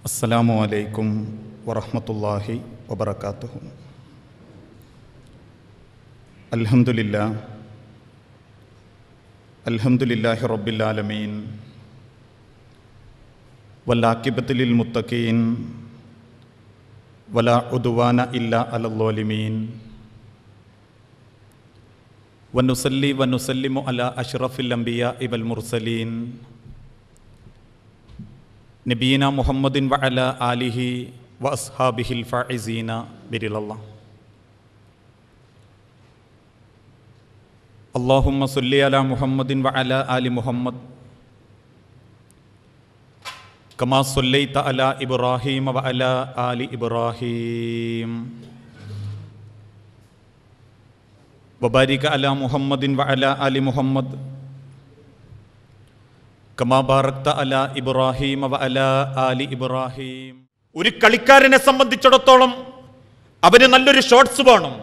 അസ്സലാമു അലൈക്കും വറഹ്മത്തുള്ളാഹി വബറകാതുഹു. അൽഹംദുലില്ലാഹി റബ്ബിൽ ആലമീൻ വൽആഖിബത്തു ലിൽ മുത്തഖീൻ വലാ ഉദ്വാന ഇല്ലാ അലൽ ളാലിമീൻ വനുസല്ലി വനുസല്ലിമു അലാ അഷ്റഫിൽ അംബിയാഇ വൽ മുർസലീൻ നബീന മുഹമ്മദിൻ വഅലാ ആലിഹി വഅസ്ഹാബിഹിൽ ഫായിസീന ബിരിലല്ലാഹ്. അല്ലാഹുമ്മ സ്വല്ലി അലാ മുഹമ്മദിൻ വഅലാ ആലി മുഹമ്മദ് കമാ സ്വല്ലൈത അലാ ഇബ്രാഹീമ വഅലാ ആലി ഇബ്രാഹീം വബാരിക അലാ മുഹമ്മദിൻ വഅലാ ആലി മുഹമ്മദ് കമാ ബാറക്ത അലാ ഇബ്രാഹീമ വഅലാ ആലി ഇബ്രാഹീം. ഒരു കളിക്കാരനെ സംബന്ധിച്ചിടത്തോളം അവന് നല്ലൊരു ഷോട്ട്സ് വേണം,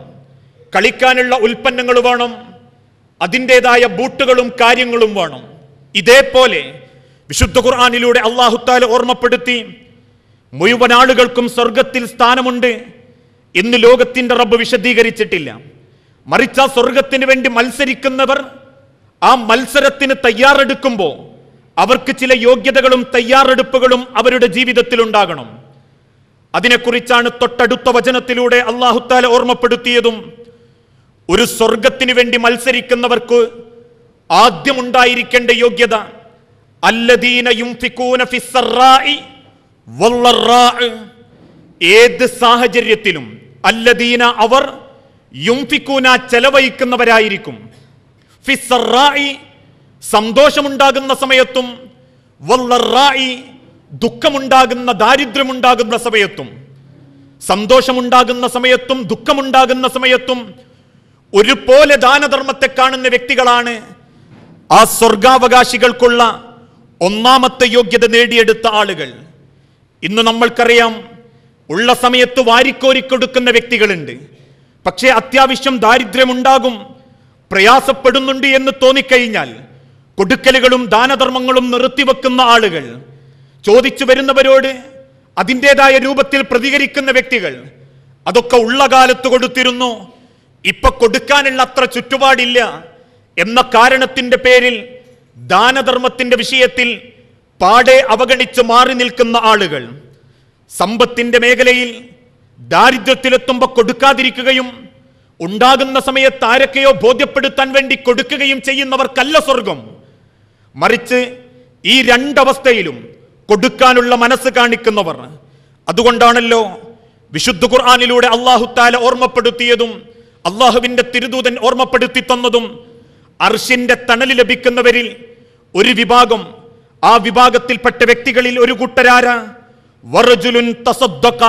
കളിക്കാനുള്ള ഉൽപ്പന്നങ്ങൾ വേണം, അതിൻ്റെതായ ബൂട്ടുകളും കാര്യങ്ങളും വേണം. ഇതേപോലെ വിശുദ്ധ ഖുർആനിലൂടെ അല്ലാഹു തആല ഓർമ്മപ്പെടുത്തി, മുഴുവൻ ആളുകൾക്കും സ്വർഗത്തിൽ സ്ഥാനമുണ്ട് എന്ന് ലോകത്തിന്റെ റബ്ബ് വിശദീകരിച്ചിട്ടില്ല. മറിച്ച് ആ സ്വർഗത്തിന് വേണ്ടി മത്സരിക്കുന്നവർ ആ മത്സരത്തിന് തയ്യാറെടുക്കുമ്പോൾ അവർക്ക് ചില യോഗ്യതകളും തയ്യാറെടുപ്പുകളും അവരുടെ ജീവിതത്തിൽ ഉണ്ടാകണം. അതിനെക്കുറിച്ചാണ് തൊട്ടടുത്ത വചനത്തിലൂടെ അല്ലാഹു തആല ഓർമ്മപ്പെടുത്തിയതും. ഒരു സ്വർഗത്തിന് വേണ്ടി മത്സരിക്കുന്നവർക്ക് ആദ്യം ഉണ്ടായിരിക്കേണ്ട യോഗ്യത അല്ലദീന യുംഫിഖൂന ഫിസ്സറാഇ വല്ലറാഇ, ഏത് സാഹചര്യത്തിലും അല്ലദീന അവർ യുംഫിഖൂന ചെലവഴിക്കുന്നവരായിരിക്കും, ഫിസ്സറാഇ സന്തോഷമുണ്ടാകുന്ന സമയത്തും, വല്ലറാഇ ദുഃഖമുണ്ടാകുന്ന ദാരിദ്ര്യമുണ്ടാകുന്ന സമയത്തും. സന്തോഷമുണ്ടാകുന്ന സമയത്തും ദുഃഖമുണ്ടാകുന്ന സമയത്തും ഒരുപോലെ ദാനധർമ്മത്തെ കാണുന്ന വ്യക്തികളാണ് ആ സ്വർഗാവകാശികൾക്കുള്ള ഒന്നാമത്തെ യോഗ്യത നേടിയെടുത്ത ആളുകൾ. ഇന്ന് നമ്മൾക്കറിയാം, ഉള്ള സമയത്ത് വാരിക്കോരിക്കൊടുക്കുന്ന വ്യക്തികളുണ്ട്. പക്ഷേ അത്യാവശ്യം ദാരിദ്ര്യമുണ്ടാകും, പ്രയാസപ്പെടുന്നുണ്ട് എന്ന് തോന്നിക്കഴിഞ്ഞാൽ കൊടുക്കലുകളും ദാനധർമ്മങ്ങളും നിർത്തിവെക്കുന്ന ആളുകൾ, ചോദിച്ചു വരുന്നവരോട് അതിൻ്റെതായ രൂപത്തിൽ പ്രതികരിക്കുന്ന വ്യക്തികൾ. അതൊക്കെ ഉള്ള കാലത്ത് കൊടുത്തിരുന്നു, ഇപ്പൊ കൊടുക്കാനുള്ള അത്ര ചുറ്റുപാടില്ല എന്ന കാരണത്തിന്റെ പേരിൽ ദാനധർമ്മത്തിന്റെ വിഷയത്തിൽ പാടെ അവഗണിച്ച് മാറി നിൽക്കുന്ന ആളുകൾ. സമ്പത്തിന്റെ മേഖലയിൽ ദാരിദ്ര്യത്തിലെത്തുമ്പോൾ കൊടുക്കാതിരിക്കുകയും ഉണ്ടാകുന്ന സമയത്ത് ആരൊക്കെയോ ബോധ്യപ്പെടുത്താൻ വേണ്ടി കൊടുക്കുകയും ചെയ്യുന്നവർക്കല്ല സ്വർഗം. മറിച്ച് ഈ രണ്ടവസ്ഥയിലും കൊടുക്കാനുള്ള മനസ്സ് കാണിക്കുന്നവർ. അതുകൊണ്ടാണല്ലോ വിശുദ്ധ ഖുർആനിലൂടെ അല്ലാഹു തആല ഓർമ്മപ്പെടുത്തിയതും അല്ലാഹുവിന്റെ തിരുദൂതൻ ഓർമ്മപ്പെടുത്തി തന്നതും, അർശിന്റെ തണല് ലഭിക്കുന്നവരിൽ ഒരു വിഭാഗം, ആ വിഭാഗത്തിൽപ്പെട്ട വ്യക്തികളിൽ ഒരു കൂട്ടരാര വറജുലുൻ തസദ്ദഖ,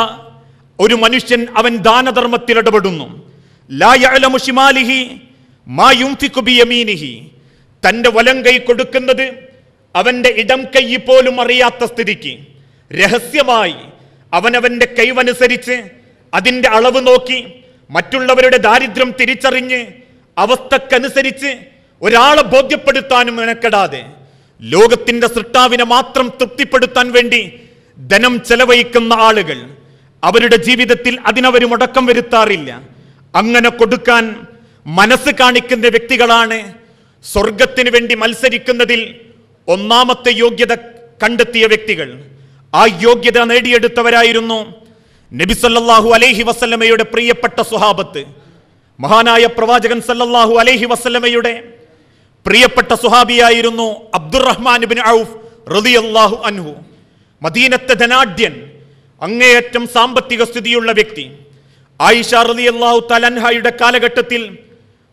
ഒരു മനുഷ്യൻ അവൻ ദാനധർമ്മത്തിൽ ഇടപെടുന്നു. ലാ യഅലമു ശിമാലിഹി മാ യുൻഫിഖു ബിയമീനിഹി, തന്റെ വലം കൈ കൊടുക്കുന്നത് അവന്റെ ഇടം കൈ പോലും അറിയാത്ത സ്ഥിതിക്ക് രഹസ്യമായി അവനവന്റെ കൈവനുസരിച്ച് അതിന്റെ അളവ് നോക്കി മറ്റുള്ളവരുടെ ദാരിദ്ര്യം തിരിച്ചറിഞ്ഞ് അവസ്ഥക്കനുസരിച്ച് ഒരാളെ ബോധ്യപ്പെടുത്താനും മെനക്കെടാതെ ലോകത്തിന്റെ സൃഷ്ടാവിനെ മാത്രം തൃപ്തിപ്പെടുത്താൻ വേണ്ടി ധനം ചെലവഴിക്കുന്ന ആളുകൾ, അവരുടെ ജീവിതത്തിൽ അതിനവർ മുടക്കം വരുത്താറില്ല. അങ്ങനെ കൊടുക്കാൻ മനസ്സ് കാണിക്കുന്ന വ്യക്തികളാണ് സ്വർഗത്തിന് വേണ്ടി മത്സരിക്കുന്നതിൽ ഒന്നാമത്തെ യോഗ്യത കണ്ടെത്തിയ വ്യക്തികൾ. ആ യോഗ്യത നേടിയെടുത്തവരായിരുന്നു നബി സല്ലല്ലാഹു അലൈഹി വസല്ലമയുടെ പ്രിയപ്പെട്ട സ്വഹാബത്ത്. മഹാനായ പ്രവാചകൻ സല്ലല്ലാഹു അലൈഹി വസല്ലമയുടെ പ്രിയപ്പെട്ട സ്വഹാബിയായിരുന്നു അബ്ദുറഹ്മാൻ ഇബ്നു ഔഫ് റളിയല്ലാഹു അൻഹു. മദീനത്തെ ധനാഢ്യൻ, അങ്ങേയറ്റം സാമ്പത്തിക സ്ഥിതിയുള്ള വ്യക്തി. ആയിഷ റളിയല്ലാഹു തആല അൻഹയുടെ കാലഘട്ടത്തിൽ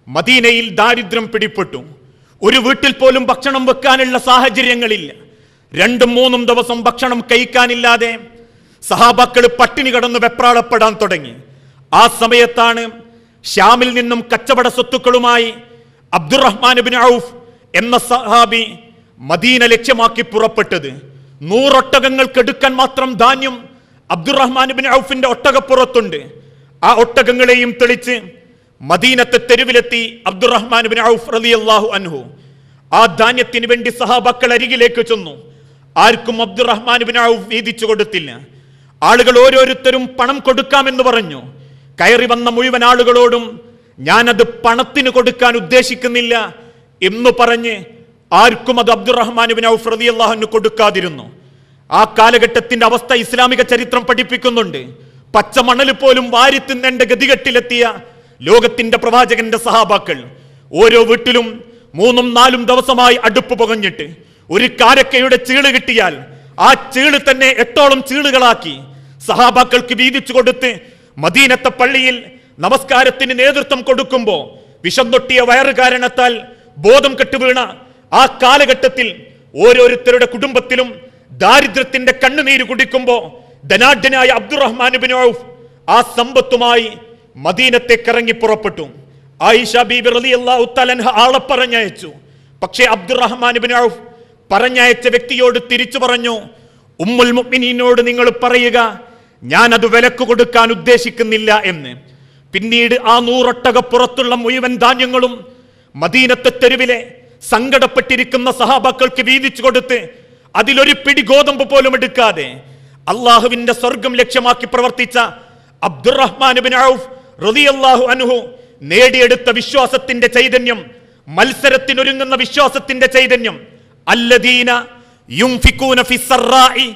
മദീനയിൽ ദാരിദ്ര്യം പിടിപെട്ടു. ഒരു വീട്ടിൽ പോലും ഭക്ഷണം വെക്കാനുള്ള സാഹചര്യങ്ങളില്ല. 2-3 ദിവസം ഭക്ഷണം കഴിക്കാനില്ലാതെ സഹാബാക്കൾ പട്ടിണി കിടന്ന് വെപ്രാളപ്പെടാൻ തുടങ്ങി. ആ സമയത്താണ് ഷ്യാമിൽ നിന്നും കച്ചവട സ്വത്തുക്കളുമായി അബ്ദുറഹ്മാൻ ഇബ്നു ഔഫ് എന്ന സഹാബി മദീന ലക്ഷ്യമാക്കി പുറപ്പെട്ടത്. 100 ഒട്ടകങ്ങൾക്കെടുക്കാൻ മാത്രം ധാന്യം അബ്ദുറഹ്മാൻ ഇബ്നു ഔഫിന്റെ ഒട്ടകപ്പുറത്തുണ്ട്. ആ ഒട്ടകങ്ങളെയും തെളിച്ച് മദീനത്തെ തെരുവിലെത്തി അബ്ദുറഹ്മാൻ ഇബ്നു ഔഫ് റളിയല്ലാഹു അൻഹു. ആ ധാന്യത്തിന് വേണ്ടി സഹാബാക്കൾ അരികിലേക്ക് ചെന്നു. ആർക്കും അബ്ദുറഹ്മാൻ ഇബ്നു ഔഫ് വീതിച്ചു കൊടുത്തില്ല. ആളുകൾ ഓരോരുത്തരും പണം കൊടുക്കാമെന്ന് പറഞ്ഞു. കയറി വന്ന മുഴുവൻ ആളുകളോടും ഞാനത് പണത്തിന് കൊടുക്കാൻ ഉദ്ദേശിക്കുന്നില്ല എന്ന് പറഞ്ഞ് ആർക്കും അത് അബ്ദുറഹ്മാൻ ഇബ്നു ഔഫ് റളിയല്ലാഹു അൻഹു കൊടുക്കാതിരുന്നു. ആ കാലഘട്ടത്തിന്റെ അവസ്ഥ ഇസ്ലാമിക ചരിത്രം പഠിപ്പിക്കുന്നുണ്ട്. പച്ചമണൽ പോലും വാരി തിന്നേണ്ട ഗതികെട്ടിലെത്തിയ ലോകത്തിന്റെ പ്രവാചകന്റെ സഹാബാക്കൾ ഓരോ വീട്ടിലും 3-4 ദിവസമായി അടുപ്പ് പുകഞ്ഞിട്ട് ഒരു കാരക്കയുടെ ചീള് കിട്ടിയാൽ ആ ചീള് തന്നെ 8ഓളം ചീളുകളാക്കി സഹാബാക്കൾക്ക് വീതിച്ചു കൊടുത്ത് മദീനത്തെ പള്ളിയിൽ നമസ്കാരത്തിന് നേതൃത്വം കൊടുക്കുമ്പോ വിഷം തൊട്ടിയ വയറ് കാരണത്താൽ ബോധം കെട്ടുവീണ ആ കാലഘട്ടത്തിൽ ഓരോരുത്തരുടെ കുടുംബത്തിലും ദാരിദ്ര്യത്തിന്റെ കണ്ണുനീര് കുടിക്കുമ്പോ ധനാഢ്യനായ അബ്ദുറഹ്മാൻ ഇബ്നു ഔഫ് ആ സമ്പത്തുമായി മദീനത്തേക്ക് ഇറങ്ങി പുറപ്പെട്ടു. ആയിഷ ബീബി റളിയല്ലാഹു തആല അൻഹ ആളെ പറഞ്ഞയച്ചു. പക്ഷേ അബ്ദുറഹ്മാൻ ഇബ്നു ഔഫ് പറഞ്ഞയച്ച വ്യക്തിയോട് തിരിച്ചു പറഞ്ഞു, ഉമ്മുൽ മുഅ്മിനീനോട് നിങ്ങൾ പറയുക ഞാനത് വിലക്ക് കൊടുക്കാൻ ഉദ്ദേശിക്കുന്നില്ല എന്ന്. പിന്നീട് ആ 100 ഒട്ടകപ്പുറത്തുള്ള മുഴുവൻ ധാന്യങ്ങളും മദീനത്തെ തെരുവിലെ സങ്കടപ്പെട്ടിരിക്കുന്ന സഹാബാക്കൾക്ക് വീതിച്ചു കൊടുത്ത് അതിലൊരു പിടി ഗോതമ്പ് പോലും എടുക്കാതെ അള്ളാഹുവിന്റെ സ്വർഗം ലക്ഷ്യമാക്കി പ്രവർത്തിച്ച അബ്ദുറഹ്മാൻ ഇബ്നു ഔഫ് റളിയല്ലാഹു അൻഹു നേടിയെടുത്ത വിശ്വാസത്തിന്റെ ചൈതന്യം, മത്സരത്തിനൊരുങ്ങുന്ന വിശ്വാസത്തിന്റെ ചൈതന്യം, അല്ലദീന യുംഫികൂന ഫിസ്സറാഇ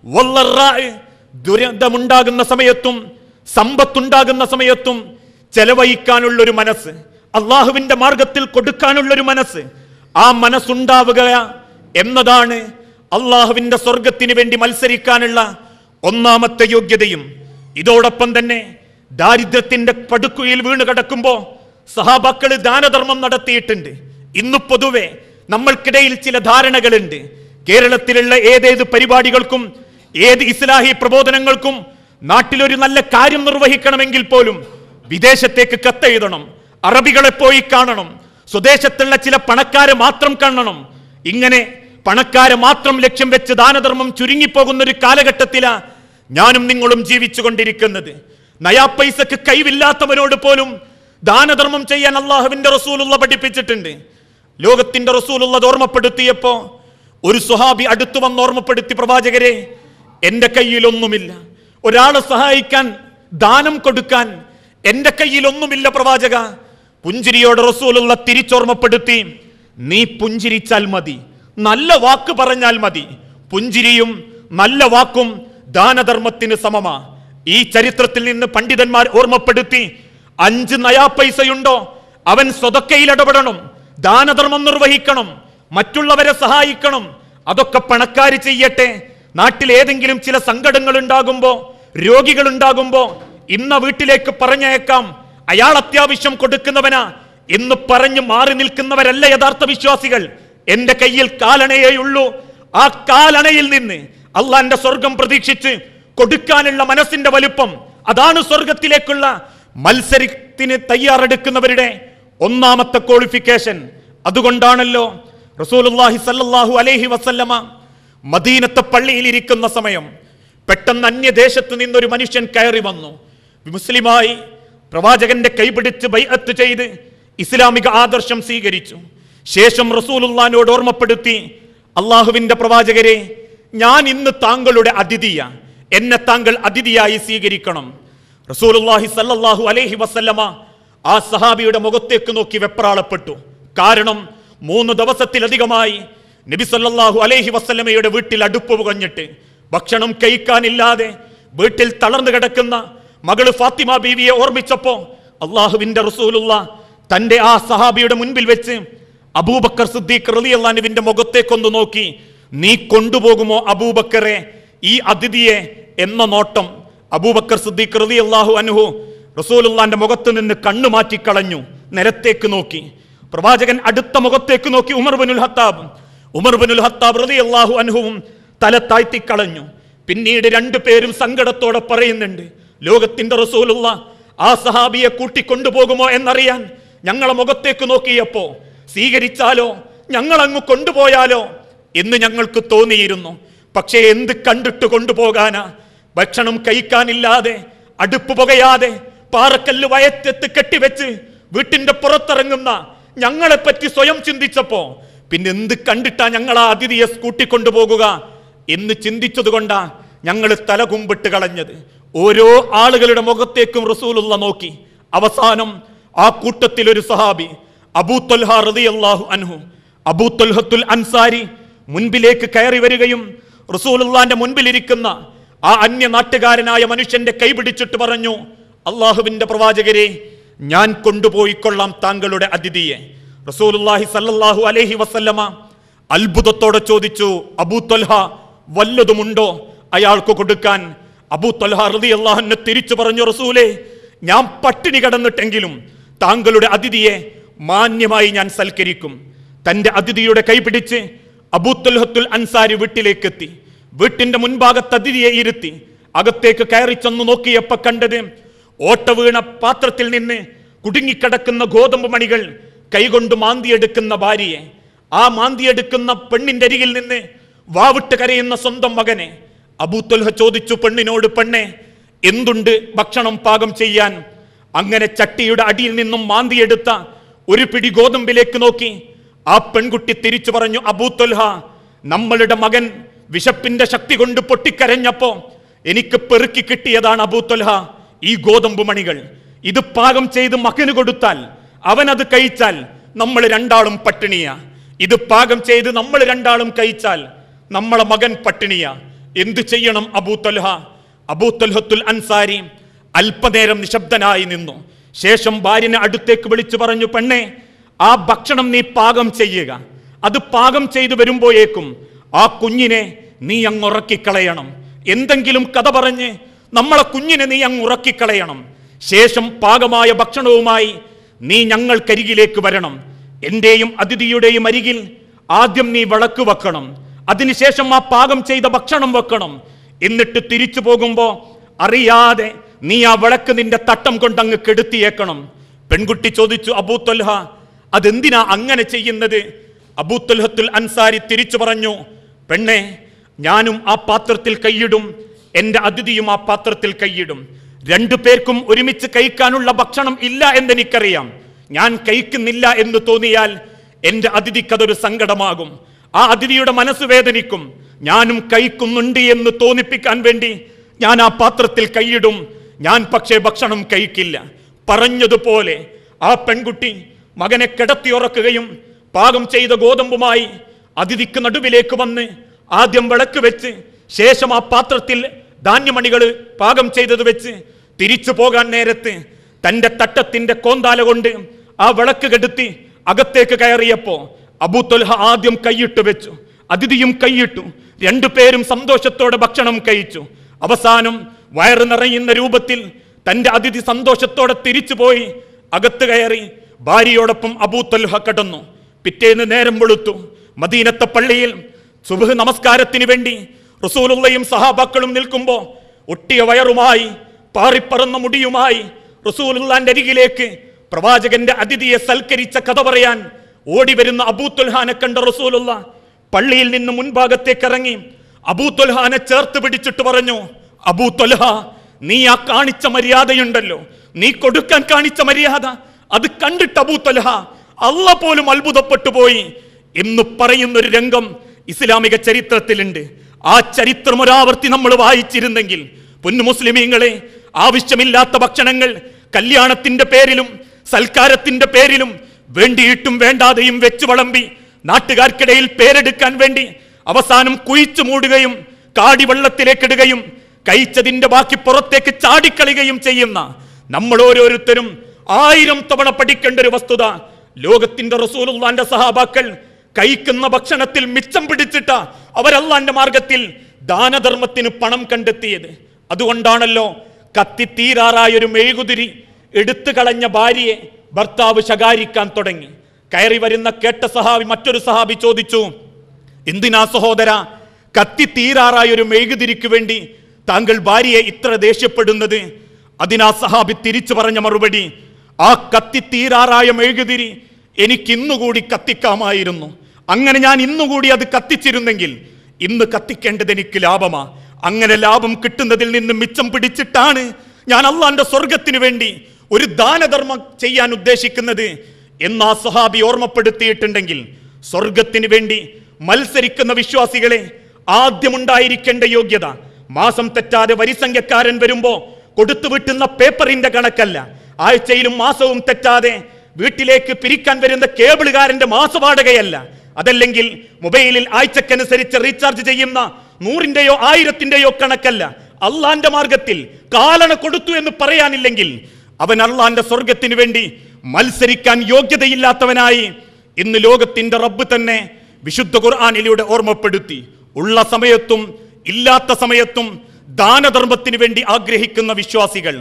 വല്ലറാഇ, ദുരന്തമുണ്ടാകുന്ന സമയത്തും സമ്പത്തുണ്ടാകുന്ന സമയത്തും ചെലവഴിക്കാനുള്ളൊരു മനസ്സ്, അള്ളാഹുവിന്റെ മാർഗത്തിൽ കൊടുക്കാനുള്ളൊരു മനസ്സ്, ആ മനസ്സുണ്ടാവുക എന്നതാണ് അള്ളാഹുവിന്റെ സ്വർഗത്തിന് വേണ്ടി മത്സരിക്കാനുള്ള ഒന്നാമത്തെ യോഗ്യതയും. ഇതോടൊപ്പം തന്നെ ദാരിദ്ര്യത്തിന്റെ പടുക്കുയിൽ വീണ് കിടക്കുമ്പോ സഹാബാക്കള് ദാനധർമ്മം നടത്തിയിട്ടുണ്ട്. ഇന്ന് പൊതുവെ നമ്മൾക്കിടയിൽ ചില ധാരണകളുണ്ട്. കേരളത്തിലുള്ള ഏതേത് പരിപാടികൾക്കും ഏത് ഇസ്ലാഹി പ്രബോധനങ്ങൾക്കും നാട്ടിലൊരു നല്ല കാര്യം നിർവഹിക്കണമെങ്കിൽ പോലും വിദേശത്തേക്ക് കത്തെഴുതണം, അറബികളെ പോയി കാണണം, സ്വദേശത്തുള്ള ചില പണക്കാരെ മാത്രം കാണണം. ഇങ്ങനെ പണക്കാരെ മാത്രം ലക്ഷ്യം വെച്ച് ദാനധർമ്മം ചുരുങ്ങിപ്പോകുന്ന ഒരു കാലഘട്ടത്തിലാ ഞാനും നിങ്ങളും ജീവിച്ചു കൊണ്ടിരിക്കുന്നത്. നയാ പൈസക്ക് കൈവില്ലാത്തവരോട് പോലും ദാനധർമ്മം ചെയ്യാൻ അള്ളാഹുവിന്റെ റസൂലുള്ള പഠിപ്പിച്ചിട്ടുണ്ട്. ലോകത്തിന്റെ റസൂലുള്ള ഓർമ്മപ്പെടുത്തിയപ്പോ ഒരു സ്വഹാബി അടുത്തു വന്ന് ഓർമ്മപ്പെടുത്തി, പ്രവാചകരെ എന്റെ കയ്യിലൊന്നുമില്ല, ഒരാളെ സഹായിക്കാൻ ദാനം കൊടുക്കാൻ എന്റെ കയ്യിലൊന്നുമില്ല പ്രവാചക. പുഞ്ചിരിയോടെ റസൂലുള്ള തിരിച്ചോർമ്മപ്പെടുത്തി, നീ പുഞ്ചിരിച്ചാൽ മതി, നല്ല വാക്ക് പറഞ്ഞാൽ മതി. പുഞ്ചിരിയും നല്ല വാക്കും ദാനധർമ്മത്തിന് സമമാ. ഈ ചരിത്രത്തിൽ നിന്ന് പണ്ഡിതന്മാർ ഓർമ്മപ്പെടുത്തി, 5 നയാ പൈസയുണ്ടോ അവൻ സ്വതക്കയിൽ ഇടപെടണം, ദാനധർമ്മം നിർവഹിക്കണം, മറ്റുള്ളവരെ സഹായിക്കണം. അതൊക്കെ പണക്കാര് ചെയ്യട്ടെ. നാട്ടിൽ ഏതെങ്കിലും ചില സങ്കടങ്ങൾ ഉണ്ടാകുമ്പോ, രോഗികൾ ഉണ്ടാകുമ്പോ ഇന്ന വീട്ടിലേക്ക് പറഞ്ഞയക്കാം, അയാൾ അത്യാവശ്യം കൊടുക്കുന്നവനാ എന്ന് പറഞ്ഞ് മാറി നിൽക്കുന്നവരല്ല യഥാർത്ഥ വിശ്വാസികൾ. എന്റെ കയ്യിൽ കാലണയേയുള്ളൂ, ആ കാലണയിൽ നിന്ന് അള്ളാന്റെ സ്വർഗം പ്രതീക്ഷിച്ച് കൊടുക്കാനുള്ള മനസ്സിന്റെ വലുപ്പം, അതാണ് സ്വർഗത്തിലേക്കുള്ള മത്സരത്തിന് തയ്യാറെടുക്കുന്നവരുടെ ഒന്നാമത്തെ ക്വാളിഫിക്കേഷൻ. അതുകൊണ്ടാണല്ലോ റസൂലുള്ളാഹി സ്വല്ലല്ലാഹു അലൈഹി വസല്ലമ മദീനത്തെ പള്ളിയിൽ ഇരിക്കുന്ന സമയം പെട്ടെന്ന് അന്യദേശത്ത് നിന്നൊരു മനുഷ്യൻ കയറി വന്നു. മുസ്ലിമായി പ്രവാചകന്റെ കൈപിടിച്ച് ബൈഅത്ത് ചെയ്ത് ഇസ്ലാമിക ആദർശം സ്വീകരിച്ചു. ശേഷം റസൂലുള്ളാഹിനോട് ഓർമ്മപ്പെടുത്തി, അള്ളാഹുവിന്റെ പ്രവാചകരെ, ഞാൻ ഇന്ന് താങ്കളുടെ അതിഥിയ, എന്നെ താങ്കൾ അതിഥിയായി സ്വീകരിക്കണം. റസൂലുള്ളാഹി സ്വല്ലല്ലാഹു അലൈഹി വസല്ലമ ആ സഹാബിയുടെ മുഖത്തേക്ക് നോക്കി വെപ്രാളപ്പെട്ടു. കാരണം 3 ദിവസത്തിലധികമായി നബി സല്ലല്ലാഹു അലൈഹി വസല്ലമയുടെ വീട്ടിൽ അടുപ്പ് പുകഞ്ഞിട്ട് ഭക്ഷണം കഴിക്കാനില്ലാതെ വീട്ടിൽ തളർന്നു കിടക്കുന്ന മകള് ഫാത്തിമ ബീവിയെ ഓർമ്മിച്ചപ്പോ അള്ളാഹുവിന്റെ റസൂലുള്ള തന്റെ ആ സഹാബിയുടെ മുൻപിൽ വെച്ച് അബൂബക്കർ സിദ്ദീഖ് റളിയല്ലാഹു അൻഹുവിന്റെ മുഖത്തേക്കൊന്ന് നോക്കി, നീ കൊണ്ടുപോകുമോ അബൂബക്കറെ ഈ അതിഥിയെ എന്ന നോട്ടം. അബൂബക്കർ സിദ്ദീഖ് റളിയല്ലാഹു അൻഹു റസൂലുള്ളാഹിന്റെ മുഖത്ത് നിന്ന് കണ്ണു മാറ്റിക്കളഞ്ഞു, നിലത്തേക്ക് നോക്കി. പ്രവാചകൻ അടുത്ത മുഖത്തേക്ക് നോക്കി ഉമർ ബിനുൽ ഹത്താബ് റളിയല്ലാഹു അൻഹുവും തല താഴ്ത്തിക്കളഞ്ഞു. പിന്നീട് 2 പേരും സങ്കടത്തോടെ പറയുന്നുണ്ട്, ലോകത്തിന്റെ റസൂലുള്ള ആ സഹാബിയെ കൂട്ടിക്കൊണ്ടുപോകുമോ എന്നറിയാൻ ഞങ്ങളെ മുഖത്തേക്ക് നോക്കിയപ്പോ സ്വീകരിച്ചാലോ, ഞങ്ങളങ്ങ് കൊണ്ടുപോയാലോ എന്ന് ഞങ്ങൾക്ക് തോന്നിയിരുന്നു. പക്ഷേ എന്ത് കണ്ടിട്ട് കൊണ്ടുപോകാനാ? ഭക്ഷണം കഴിക്കാനില്ലാതെ, അടുപ്പ് പുകയാതെ, പാറക്കല്ല് വയറ്റത്ത് കെട്ടിവെച്ച് വീട്ടിന്റെ പുറത്തിറങ്ങുന്ന ഞങ്ങളെപ്പറ്റി സ്വയം ചിന്തിച്ചപ്പോ പിന്നെ എന്ത് കണ്ടിട്ടാ ഞങ്ങൾ ആ അതിഥിയെ കൂട്ടിക്കൊണ്ടുപോകുക എന്ന് ചിന്തിച്ചതുകൊണ്ടാ ഞങ്ങൾ തല കുമ്പിട്ട് കളഞ്ഞത്. ഓരോ ആളുകളുടെ മുഖത്തേക്കും റസൂലുള്ള നോക്കി. അവസാനം ആ കൂട്ടത്തിൽ ഒരു സഹാബി അബൂ ത്വൽഹ റളിയല്ലാഹു അൻഹു, അബൂ ത്വൽഹത്തുൽ അൻസാരി മുൻപിലേക്ക് കയറി വരികയും റസൂലുള്ളാന്റെ മുൻപിലിരിക്കുന്ന ആ അന്യ നാട്ടുകാരനായ മനുഷ്യന്റെ കൈ പിടിച്ചിട്ട് പറഞ്ഞു, അള്ളാഹുവിന്റെ പ്രവാചകരെ, ഞാൻ കൊണ്ടുപോയിക്കൊള്ളാം താങ്കളുടെ അതിഥിയെ. റസൂലുള്ളാഹി സല്ലല്ലാഹു അലൈഹി വസല്ലമ അത്ഭുതത്തോടെ ചോദിച്ചു, അബൂ ത്വൽഹ വല്ലതുമുണ്ടോ അയാൾക്ക് കൊടുക്കാൻ? അബൂ ത്വൽഹ റളിയല്ലാഹു അൻഹു തിരിച്ചു പറഞ്ഞു, റസൂലേ, ഞാൻ പട്ടിണി കിടന്നിട്ടെങ്കിലും താങ്കളുടെ അതിഥിയെ മാന്യമായി ഞാൻ സൽക്കരിക്കും. തന്റെ അതിഥിയുടെ കൈ പിടിച്ച് അബൂ ത്വൽഹത്തുൽ അൻസാരി വീട്ടിലേക്കെത്തി. വീട്ടിന്റെ മുൻഭാഗത്ത് അതിഥിയെ ഇരുത്തി അകത്തേക്ക് കയറി ചെന്ന് നോക്കിയപ്പോ കണ്ടത് ഓട്ട വീണ പാത്രത്തിൽ നിന്ന് കുടുങ്ങിക്കിടക്കുന്ന ഗോതമ്പ് മണികൾ കൈകൊണ്ട് മാന്തിയെടുക്കുന്ന ഭാര്യയെ, ആ മാന്തിയെടുക്കുന്ന പെണ്ണിന്റെ അരികിൽ നിന്ന് വാവിട്ട് കരയുന്ന സ്വന്തം മകനെ. അബൂ ത്വൽഹ ചോദിച്ചു പെണ്ണിനോട്, പെണ്ണെ, എന്തുണ്ട് ഭക്ഷണം പാകം ചെയ്യാൻ? അങ്ങനെ ചട്ടിയുടെ അടിയിൽ നിന്നും മാന്തിയെടുത്ത ഒരു പിടി ഗോതമ്പിലേക്ക് നോക്കി ആ പെൺകുട്ടി തിരിച്ചു പറഞ്ഞു, അബൂ ത്വൽഹ, നമ്മളുടെ മകൻ വിശപ്പിന്റെ ശക്തി കൊണ്ട് പൊട്ടിക്കരഞ്ഞപ്പോ എനിക്ക് പെറുക്കി കിട്ടിയതാണ് അബൂ ത്വൽഹ ഈ ഗോതമ്പ് മണികൾ. ഇത് പാകം ചെയ്ത് മകന് കൊടുത്താൽ അവനത് കഴിച്ചാൽ നമ്മൾ രണ്ടാളും പട്ടിണിയാ. ഇത് പാകം ചെയ്ത് നമ്മൾ രണ്ടാളും കഴിച്ചാൽ നമ്മളെ മകൻ പട്ടിണിയാ. എന്തു ചെയ്യണം അബൂ ത്വൽഹ? അബൂ ത്വൽഹത്തുൽ അൻസാരി അല്പനേരം നിശബ്ദനായി നിന്നു. ശേഷം ഭാര്യനെ അടുത്തേക്ക് വിളിച്ചു പറഞ്ഞു, പെണ്ണെ, ആ ഭക്ഷണം നീ പാകം ചെയ്യുക. അത് പാകം ചെയ്തു വരുമ്പോഴേക്കും ആ കുഞ്ഞിനെ നീ അങ്ങ് ഉറക്കിക്കളയണം. എന്തെങ്കിലും കഥ പറഞ്ഞ് നമ്മളെ കുഞ്ഞിനെ നീ അങ്ങ് ഉറക്കിക്കളയണം. ശേഷം പാകമായ ഭക്ഷണവുമായി നീ ഞങ്ങൾക്കരികിലേക്ക് വരണം. എന്റെയും അതിഥിയുടെയും അരികിൽ ആദ്യം നീ വിളക്ക് വെക്കണം. അതിനുശേഷം ആ പാകം ചെയ്ത ഭക്ഷണം വെക്കണം. എന്നിട്ട് തിരിച്ചു പോകുമ്പോ അറിയാതെ നീ ആ വിളക്ക് നിന്റെ തട്ടം കൊണ്ടങ്ങ് കെടുത്തിയേക്കണം. പെൺകുട്ടി ചോദിച്ചു, അബൂ ത്വൽഹ, അതെന്തിനാ അങ്ങനെ ചെയ്യുന്നത്? അബൂ ത്വൽഹത്തുൽ അൻസാരി തിരിച്ചു പറഞ്ഞു, പെണ്ണെ, ഞാനും ആ പാത്രത്തിൽ കൈയിടും, എന്റെ അതിഥിയും ആ പാത്രത്തിൽ കൈയിടും. രണ്ടു പേർക്കും ഒരുമിച്ച് കഴിക്കാനുള്ള ഭക്ഷണം ഇല്ല എന്നെനിക്കറിയാം. ഞാൻ കഴിക്കുന്നില്ല എന്ന് തോന്നിയാൽ എന്റെ അതിഥിക്കതൊരു സങ്കടമാകും. ആ അതിഥിയുടെ മനസ്സ് വേദനിക്കും. ഞാനും കഴിക്കുന്നുണ്ട് എന്ന് തോന്നിപ്പിക്കാൻ വേണ്ടി ഞാൻ ആ പാത്രത്തിൽ കൈയിടും. ഞാൻ പക്ഷേ ഭക്ഷണം കഴിക്കില്ല. പറഞ്ഞതുപോലെ ആ പെൺകുട്ടി മകനെ കിടത്തിയുറക്കുകയും പാകം ചെയ്ത ഗോതമ്പുമായി അതിഥിക്ക് നടുവിലേക്ക് വന്ന് ആദ്യം വിളക്ക് വെച്ച് ശേഷം ആ പാത്രത്തിൽ ധാന്യമണികൾ പാകം ചെയ്തത് വെച്ച് തിരിച്ചു പോകാൻ നേരത്ത് തന്റെ തട്ടത്തിന്റെ കോന്താല കൊണ്ട് ആ വിളക്ക് കെടുത്തി അകത്തേക്ക് കയറിയപ്പോ അബൂ ത്വൽഹ ആദ്യം കൈയിട്ട് വെച്ചു, അതിഥിയും കൈയിട്ടു. രണ്ടുപേരും സന്തോഷത്തോടെ ഭക്ഷണം കഴിച്ചു. അവസാനം വയറ് നിറയുന്ന രൂപത്തിൽ തന്റെ അതിഥി സന്തോഷത്തോടെ തിരിച്ചുപോയി അകത്ത് കയറി ഭാര്യയോടൊപ്പം അബൂ ത്വൽഹ കടന്നു. പിറ്റേന്ന് നേരം വെളുത്തു. മദീനത്തെ പള്ളിയിൽ സുബ്ഹ് നമസ്കാരത്തിന് വേണ്ടി റസൂലുള്ളയും സഹാബാക്കളും നിൽക്കുമ്പോ ഒട്ടിയ വയറുമായി പാറിപ്പറന്ന മുടിയുമായി റസൂലുള്ളാന്റെ അരികിലേക്ക് പ്രവാചകന്റെ അതിഥിയെ സൽക്കരിച്ച കഥ പറയാൻ ഓടി വരുന്ന അബൂ ത്വൽഹാനെ കണ്ട റസൂലുള്ള പള്ളിയിൽ നിന്ന് മുൻഭാഗത്തേക്ക് ഇറങ്ങി അബൂ ത്വൽഹാനെ ചേർത്ത് പിടിച്ചിട്ട് പറഞ്ഞു, അബൂ ത്വൽഹ, നീ ആ കാണിച്ച മര്യാദയുണ്ടല്ലോ, നീ കൊടുക്കാൻ കാണിച്ച മര്യാദ, അത് കണ്ടിട്ട് അബൂ ത്വൽഹ അല്ലാഹ് പോലും അത്ഭുതപ്പെട്ടു പോയി എന്ന് പറയുന്നൊരു രംഗം ഇസ്ലാമിക ചരിത്രത്തിലുണ്ട്. ആ ചരിത്രം ഒരാവർത്തി നമ്മൾ വായിച്ചിരുന്നെങ്കിൽ, പൊന്നു മുസ്ലിമീങ്ങളെ, ആവശ്യമില്ലാത്ത ഭക്ഷണങ്ങൾ കല്യാണത്തിന്റെ പേരിലും സൽക്കാരത്തിന്റെ പേരിലും വേണ്ടിയിട്ടും വേണ്ടാതെയും വെച്ചു വളമ്പി നാട്ടുകാർക്കിടയിൽ പേരെടുക്കാൻ വേണ്ടി അവസാനം കുഴിച്ചു മൂടുകയും കാടിവെള്ളത്തിലേക്കിടുകയും കഴിച്ചതിന്റെ ബാക്കി പുറത്തേക്ക് ചാടിക്കളയുകയും ചെയ്യുന്ന നമ്മൾ ഓരോരുത്തരും 1000 തവണ പഠിക്കേണ്ട ഒരു വസ്തുത, ലോകത്തിന്റെ റസൂലുള്ളാന്റെ സഹാബാക്കൾ കഴിക്കുന്ന ഭക്ഷണത്തിൽ മിച്ചം പിടിച്ചിട്ട അവരല്ലാന്റെ മാർഗത്തിൽ ദാനധർമ്മത്തിന് പണം കണ്ടെത്തിയത്. അതുകൊണ്ടാണല്ലോ കത്തിത്തീരാറായൊരു മെഴുകുതിരി എടുത്തു കളഞ്ഞ ഭാര്യയെ ഭർത്താവ് ശകാരിക്കാൻ തുടങ്ങി. കയറി വരുന്ന കേട്ട സഹാബി മറ്റൊരു സഹാബി ചോദിച്ചു, എന്തിനാ സഹോദര കത്തിത്തീരാറായൊരു മെഴുകുതിരിക്ക് വേണ്ടി താങ്കൾ ഭാര്യയെ ഇത്ര ദേഷ്യപ്പെടുന്നത്? അതിനാ സഹാബി തിരിച്ചു പറഞ്ഞ മറുപടി, ആ കത്തിത്തീരാറായ മെഴുകുതിരി എനിക്ക് ഇന്നുകൂടി കത്തിക്കാമായിരുന്നു. അങ്ങനെ ഞാൻ ഇന്നുകൂടി അത് കത്തിച്ചിരുന്നെങ്കിൽ ഇന്ന് കത്തിക്കേണ്ടത് എനിക്ക് ലാഭമാ. അങ്ങനെ ലാഭം കിട്ടുന്നതിൽ നിന്ന് മിച്ചം പിടിച്ചിട്ടാണ് ഞാൻ അള്ളാന്റെ സ്വർഗത്തിന് വേണ്ടി ഒരു ദാനധർമ്മം ചെയ്യാൻ ഉദ്ദേശിക്കുന്നത് എന്നാ സഹാബി ഓർമ്മപ്പെടുത്തിയിട്ടുണ്ടെങ്കിൽ, സ്വർഗത്തിന് വേണ്ടി മത്സരിക്കുന്ന വിശ്വാസികളെ ആദ്യമുണ്ടായിരിക്കേണ്ട യോഗ്യത മാസം തെറ്റാതെ വരിസംഖ്യക്കാരൻ വരുമ്പോ കൊടുത്തു വിട്ടുന്ന പേപ്പറിന്റെ കണക്കല്ല, ആഴ്ചയിലും മാസവും തെറ്റാതെ വീട്ടിലേക്ക് പിരിക്കാൻ വരുന്ന കേബിളുകാരന്റെ മാസവാടകയല്ല, അതല്ലെങ്കിൽ മൊബൈലിൽ ആഴ്ചക്കനുസരിച്ച് റീചാർജ് ചെയ്യുന്ന 100ന്റെയോ 1000ന്റെയോ കണക്കല്ല. അള്ളാന്റെ മാർഗത്തിൽ കാലണ കൊടുത്തു എന്ന് പറയാനില്ലെങ്കിൽ അവൻ അള്ളാന്റെ സ്വർഗത്തിന് വേണ്ടി മത്സരിക്കാൻ യോഗ്യതയില്ലാത്തവനായി ഇന്ന് ലോകത്തിന്റെ റബ്ബ് തന്നെ വിശുദ്ധ ഖുർആനിലൂടെ ഓർമ്മപ്പെടുത്തി. ഉള്ള സമയത്തും ഇല്ലാത്ത സമയത്തും ദാനധർമ്മത്തിന് വേണ്ടി ആഗ്രഹിക്കുന്ന വിശ്വാസികൾ,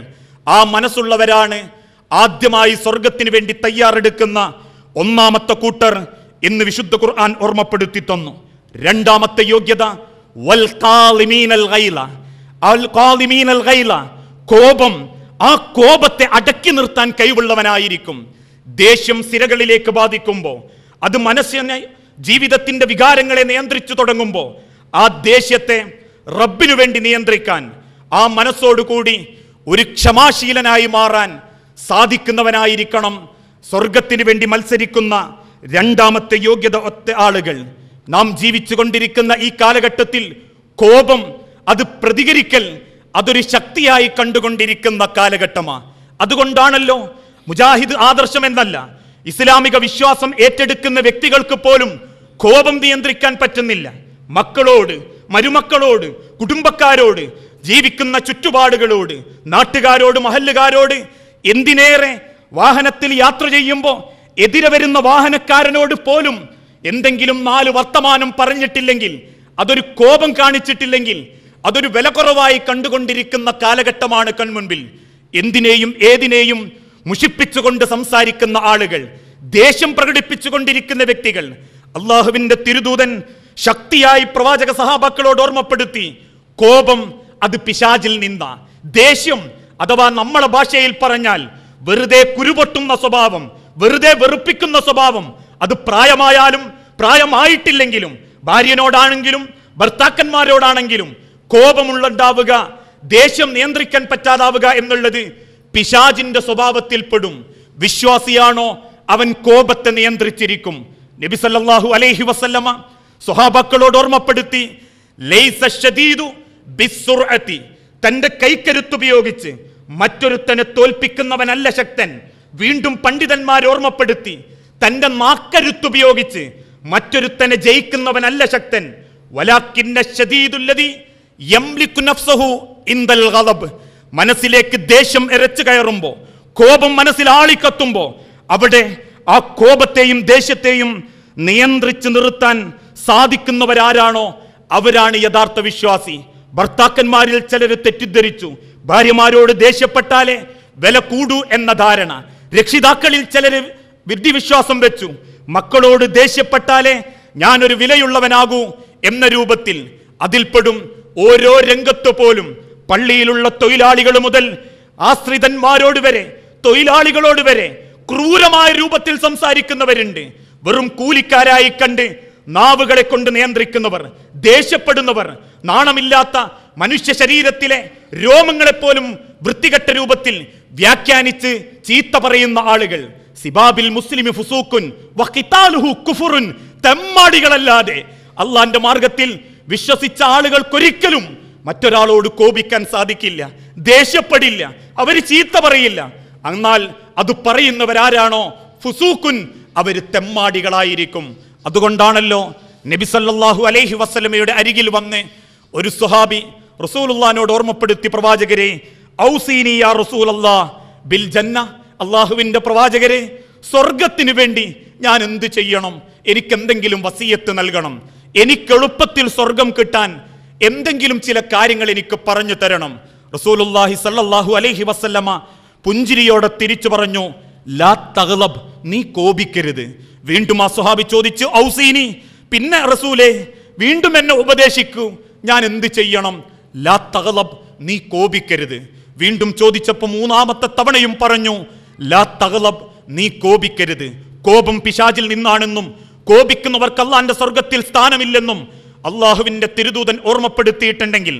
ആ മനസ്സുള്ളവരാണ് ആദ്യമായി സ്വർഗത്തിന് വേണ്ടി തയ്യാറെടുക്കുന്ന ഒന്നാമത്തെ കൂട്ടർ എന്ന് വിശുദ്ധ ഖുർആൻ ഓർമ്മപ്പെടുത്തി തന്നു. രണ്ടാമത്തെ യോഗ്യത വൽ ഖാലിമീനൽ ഗൈല, അൽ ഖാലിമീനൽ ഗൈല, കോപം, ആ കോപത്തെ അടക്കി നിർത്താൻ കഴിവുള്ളവനായിരിക്കും. ദേഷ്യം സിരകളിലേക്ക് ബാധിക്കുമ്പോൾ, അത് മനസ്സിനെ, ജീവിതത്തിന്റെ വികാരങ്ങളെ നിയന്ത്രിച്ചു തുടങ്ങുമ്പോൾ, ആ ദേഷ്യത്തെ റബ്ബിനു വേണ്ടി നിയന്ത്രിക്കാൻ, ആ മനസ്സോടുകൂടി ഒരു ക്ഷമാശീലനായി മാറാൻ സാധിക്കുന്നവനായിരിക്കണം സ്വർഗത്തിന് വേണ്ടി മത്സരിക്കുന്ന രണ്ടാമത്തെ യോഗ്യത ഒത്ത ആളുകൾ. നാം ജീവിച്ചു കൊണ്ടിരിക്കുന്ന ഈ കാലഘട്ടത്തിൽ കോപം, അത് പ്രതികരിക്കൽ, അതൊരു ശക്തിയായി കണ്ടുകൊണ്ടിരിക്കുന്ന കാലഘട്ടമാണ്. അതുകൊണ്ടാണല്ലോ മുജാഹിദ് ആദർശം എന്നല്ല, ഇസ്ലാമിക വിശ്വാസം ഏറ്റെടുക്കുന്ന വ്യക്തികൾക്ക് പോലും കോപം നിയന്ത്രിക്കാൻ പറ്റുന്നില്ല. മക്കളോട്, മരുമക്കളോട്, കുടുംബക്കാരോട്, ജീവിക്കുന്ന ചുറ്റുപാടുകളോട്, നാട്ടുകാരോട്, മഹല്ലുകാരോട്, എന്തിനേറെ വാഹനത്തിൽ യാത്ര ചെയ്യുമ്പോൾ എതിരെ വരുന്ന വാഹനക്കാരനോട് പോലും എന്തെങ്കിലും 4 വർത്തമാനം പറഞ്ഞിട്ടില്ലെങ്കിൽ, അതൊരു കോപം കാണിച്ചിട്ടില്ലെങ്കിൽ, അതൊരു വില കുറവായി കണ്ടുകൊണ്ടിരിക്കുന്ന കാലഘട്ടമാണ് കൺമുൻപിൽ. എന്തിനേയും ഏതിനേയും മുഷിപ്പിച്ചുകൊണ്ട് സംസാരിക്കുന്ന ആളുകൾ, ദേഷ്യം പ്രകടിപ്പിച്ചുകൊണ്ടിരിക്കുന്ന വ്യക്തികൾ. അള്ളാഹുവിന്റെ തിരുദൂതൻ ശക്തിയായി പ്രവാചക സഹാബാക്കളോട് ഓർമ്മപ്പെടുത്തി, കോപം അത് പിശാചിൽ നിന്ന, ദേഷ്യം അഥവാ നമ്മളെ ഭാഷയിൽ പറഞ്ഞാൽ വെറുതെ കുരുപൊട്ടുന്ന സ്വഭാവം, വെറുതെ വെറുപ്പിക്കുന്ന സ്വഭാവം, അത് പ്രായമായാലും പ്രായമായിട്ടില്ലെങ്കിലും, ഭാര്യനോടാണെങ്കിലും ഭർത്താക്കന്മാരോടാണെങ്കിലും കോപമുണ്ടാവുക, ദേഷ്യം നിയന്ത്രിക്കാൻ പറ്റാതാവുക എന്നുള്ളത് പിശാചിന്റെ സ്വഭാവത്തിൽപ്പെടും. വിശ്വാസിയാണോ അവൻ കോപത്തെ നിയന്ത്രിച്ചിരിക്കും. നബി സല്ലല്ലാഹു അലൈഹി വസല്ലമ സ്വഹാബാക്കളോട് ഓർമ്മപ്പെടുത്തി, ലൈസ ശദീദു ബിസ്സുർഅതി, തന്റെ കൈക്കരുത്തുപയോഗിച്ച് മറ്റൊരുത്തനെ തോൽപ്പിക്കുന്നവനല്ല ശക്തൻ. വീണ്ടും പണ്ഡിതന്മാർ ഓർമ്മപ്പെടുത്തി, തന്റെ നാക്കരുത്തുപയോഗിച്ച് മറ്റൊരുത്തനെ ജയിക്കുന്നവനല്ല ശക്തൻ. വലാകിന്ന ശദീദുല്ലദി യംലികു നഫ്സഹു ഇൻദൽ ഗളബ്, മനസ്സിലേക്ക് ദേഷ്യം ഇരച്ചു കയറുമ്പോൾ, കോപം മനസ്സിൽ ആളിക്കത്തുമ്പോൾ, അവിടെ ആ കോപത്തെയും ദേഷ്യത്തെയും നിയന്ത്രിച്ചു നിർത്താൻ സാധിക്കുന്നവരാരാണോ അവരാണ് യഥാർത്ഥ വിശ്വാസി. ഭർത്താക്കന്മാരിൽ ചിലർ തെറ്റിദ്ധരിച്ചു, ഭാര്യമാരോട് ദേഷ്യപ്പെട്ടാലേ വില കൂടൂ എന്ന ധാരണ. രക്ഷിതാക്കളിൽ ചിലര് വിദ്യാവിശ്വാസം വെച്ചു, മക്കളോട് ദേഷ്യപ്പെട്ടാലേ ഞാനൊരു വിലയുള്ളവനാകൂ എന്ന രൂപത്തിൽ. അതിൽപ്പെടും ഓരോ രംഗത്ത് പോലും, പള്ളിയിലുള്ള തൊഴിലാളികൾ മുതൽ ആശ്രിതന്മാരോട് വരെ, തൊഴിലാളികളോട് വരെ ക്രൂരമായ രൂപത്തിൽ സംസാരിക്കുന്നവരുണ്ട്. വെറും കൂലിക്കാരായി കണ്ട് നാവുകളെ കൊണ്ട് നിയന്ത്രിക്കുന്നവർ, ദേഷ്യപ്പെടുന്നവർ, നാണമില്ലാത്ത മനുഷ്യ ശരീരത്തിലെ രോമങ്ങളെപ്പോലും വൃത്തികെട്ട രൂപത്തിൽ വ്യാഖ്യാനിച്ച് ചീത്ത പറയുന്ന ആളുകൾ. സിബാബിൽ മുസ്ലിമി ഫുസൂഖുൻ വഖിതാലുഹു കുഫ്റുൻ, തെമ്മാടികളല്ലാതെ അള്ളാന്റെ മാർഗത്തിൽ വിശ്വസിച്ച ആളുകൾക്കൊരിക്കലും മറ്റൊരാളോട് കോപിക്കാൻ സാധിക്കില്ല, ദേഷ്യപ്പെടില്ല, അവര് ചീത്ത പറയില്ല. എന്നാൽ അത് പറയുന്നവരാരാണോ ഫുസൂഖുൻ, അവര് തെമ്മാടികളായിരിക്കും. അതുകൊണ്ടാണല്ലോ നബി സല്ലല്ലാഹു അലൈഹി വസല്ലമയുടെ അരികിൽ വന്ന് ഒരു സ്വഹാബി റസൂലുള്ളാഹിനോട് ഓർമ്മപ്പെടുത്തി, പ്രവാചകരെ ഔസീനി യാ റസൂലല്ലാഹ് ബിൽ ജന്ന, അള്ളാഹുവിന്റെ പ്രവാചകരെ സ്വർഗത്തിന് വേണ്ടി ഞാൻ എന്ത് ചെയ്യണം? എനിക്ക് എന്തെങ്കിലും വസിയത്ത് നൽകണം, എനിക്ക് എളുപ്പത്തിൽ സ്വർഗം കിട്ടാൻ എന്തെങ്കിലും ചില കാര്യങ്ങൾ എനിക്ക് പറഞ്ഞു തരണം. റസൂലുള്ളാഹി സല്ലല്ലാഹു അലൈഹി വസല്ലമ പുഞ്ചിരിയോടെ തിരിച്ചു പറഞ്ഞു, ലാ തഗ്ളബ്, നീ കോപിക്കരുത്. വീണ്ടും ആ സ്വഹാബി ചോദിച്ചു, ഔസീനി, പിന്നെ റസൂലേ വീണ്ടും എന്നെ ഉപദേശിക്കൂ, ഞാൻ എന്ത് ചെയ്യണം? ലാ തഗ്ളബ്, നീ കോപിക്കരുത്. വീണ്ടും ചോദിച്ചപ്പോൾ മൂന്നാമത്തെ തവണയും പറഞ്ഞു, ലാ തഗ്ളബ്, നീ കോപിക്കരുത്. കോപം പിശാചിൽ നിന്നാണെന്നും കോപിക്കുന്നവർക്ക് അള്ളാന്റെ സ്വർഗത്തിൽ സ്ഥാനമില്ലെന്നും അള്ളാഹുവിന്റെ തിരുദൂതൻ ഓർമ്മപ്പെടുത്തിയിട്ടുണ്ടെങ്കിൽ,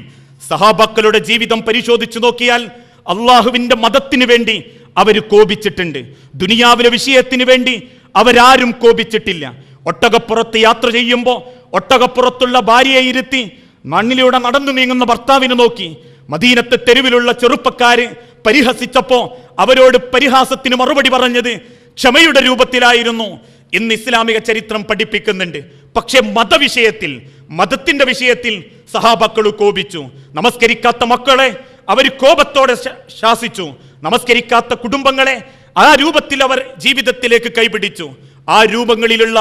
സഹാബാക്കളുടെ ജീവിതം പരിശോധിച്ചു നോക്കിയാൽ അള്ളാഹുവിന്റെ മതത്തിന് വേണ്ടി അവർ കോപിച്ചിട്ടുണ്ട്. ദുനിയാവിലെ വിഷയത്തിന് വേണ്ടി അവരാരും കോപിച്ചിട്ടില്ല. ഒട്ടകപ്പുറത്ത് യാത്ര ചെയ്യുമ്പോൾ ഒട്ടകപ്പുറത്തുള്ള ഭാര്യയെ ഇരുത്തി മണ്ണിലൂടെ നടന്നു നീങ്ങുന്ന ഭർത്താവിനെ നോക്കി മദീനത്തെ തെരുവിലുള്ള ചെറുപ്പക്കാര് പരിഹസിച്ചപ്പോ അവരോട് പരിഹാസത്തിന് മറുപടി പറഞ്ഞത് ക്ഷമയുടെ രൂപത്തിലായിരുന്നു. ഇന്ന് ഇസ്ലാമിക ചരിത്രം പഠിപ്പിക്കുന്നുണ്ട്. പക്ഷെ മതത്തിന്റെ വിഷയത്തിൽ സഹാബാക്കൾ കോപിച്ചു. നമസ്കരിക്കാത്ത മക്കളെ അവർ കോപത്തോടെ ശാസിച്ചു. നമസ്കരിക്കാത്ത കുടുംബങ്ങളെ ആ രൂപത്തിൽ അവർ ജീവിതത്തിലേക്ക് കൈപിടിച്ചു. ആ രൂപങ്ങളിലുള്ള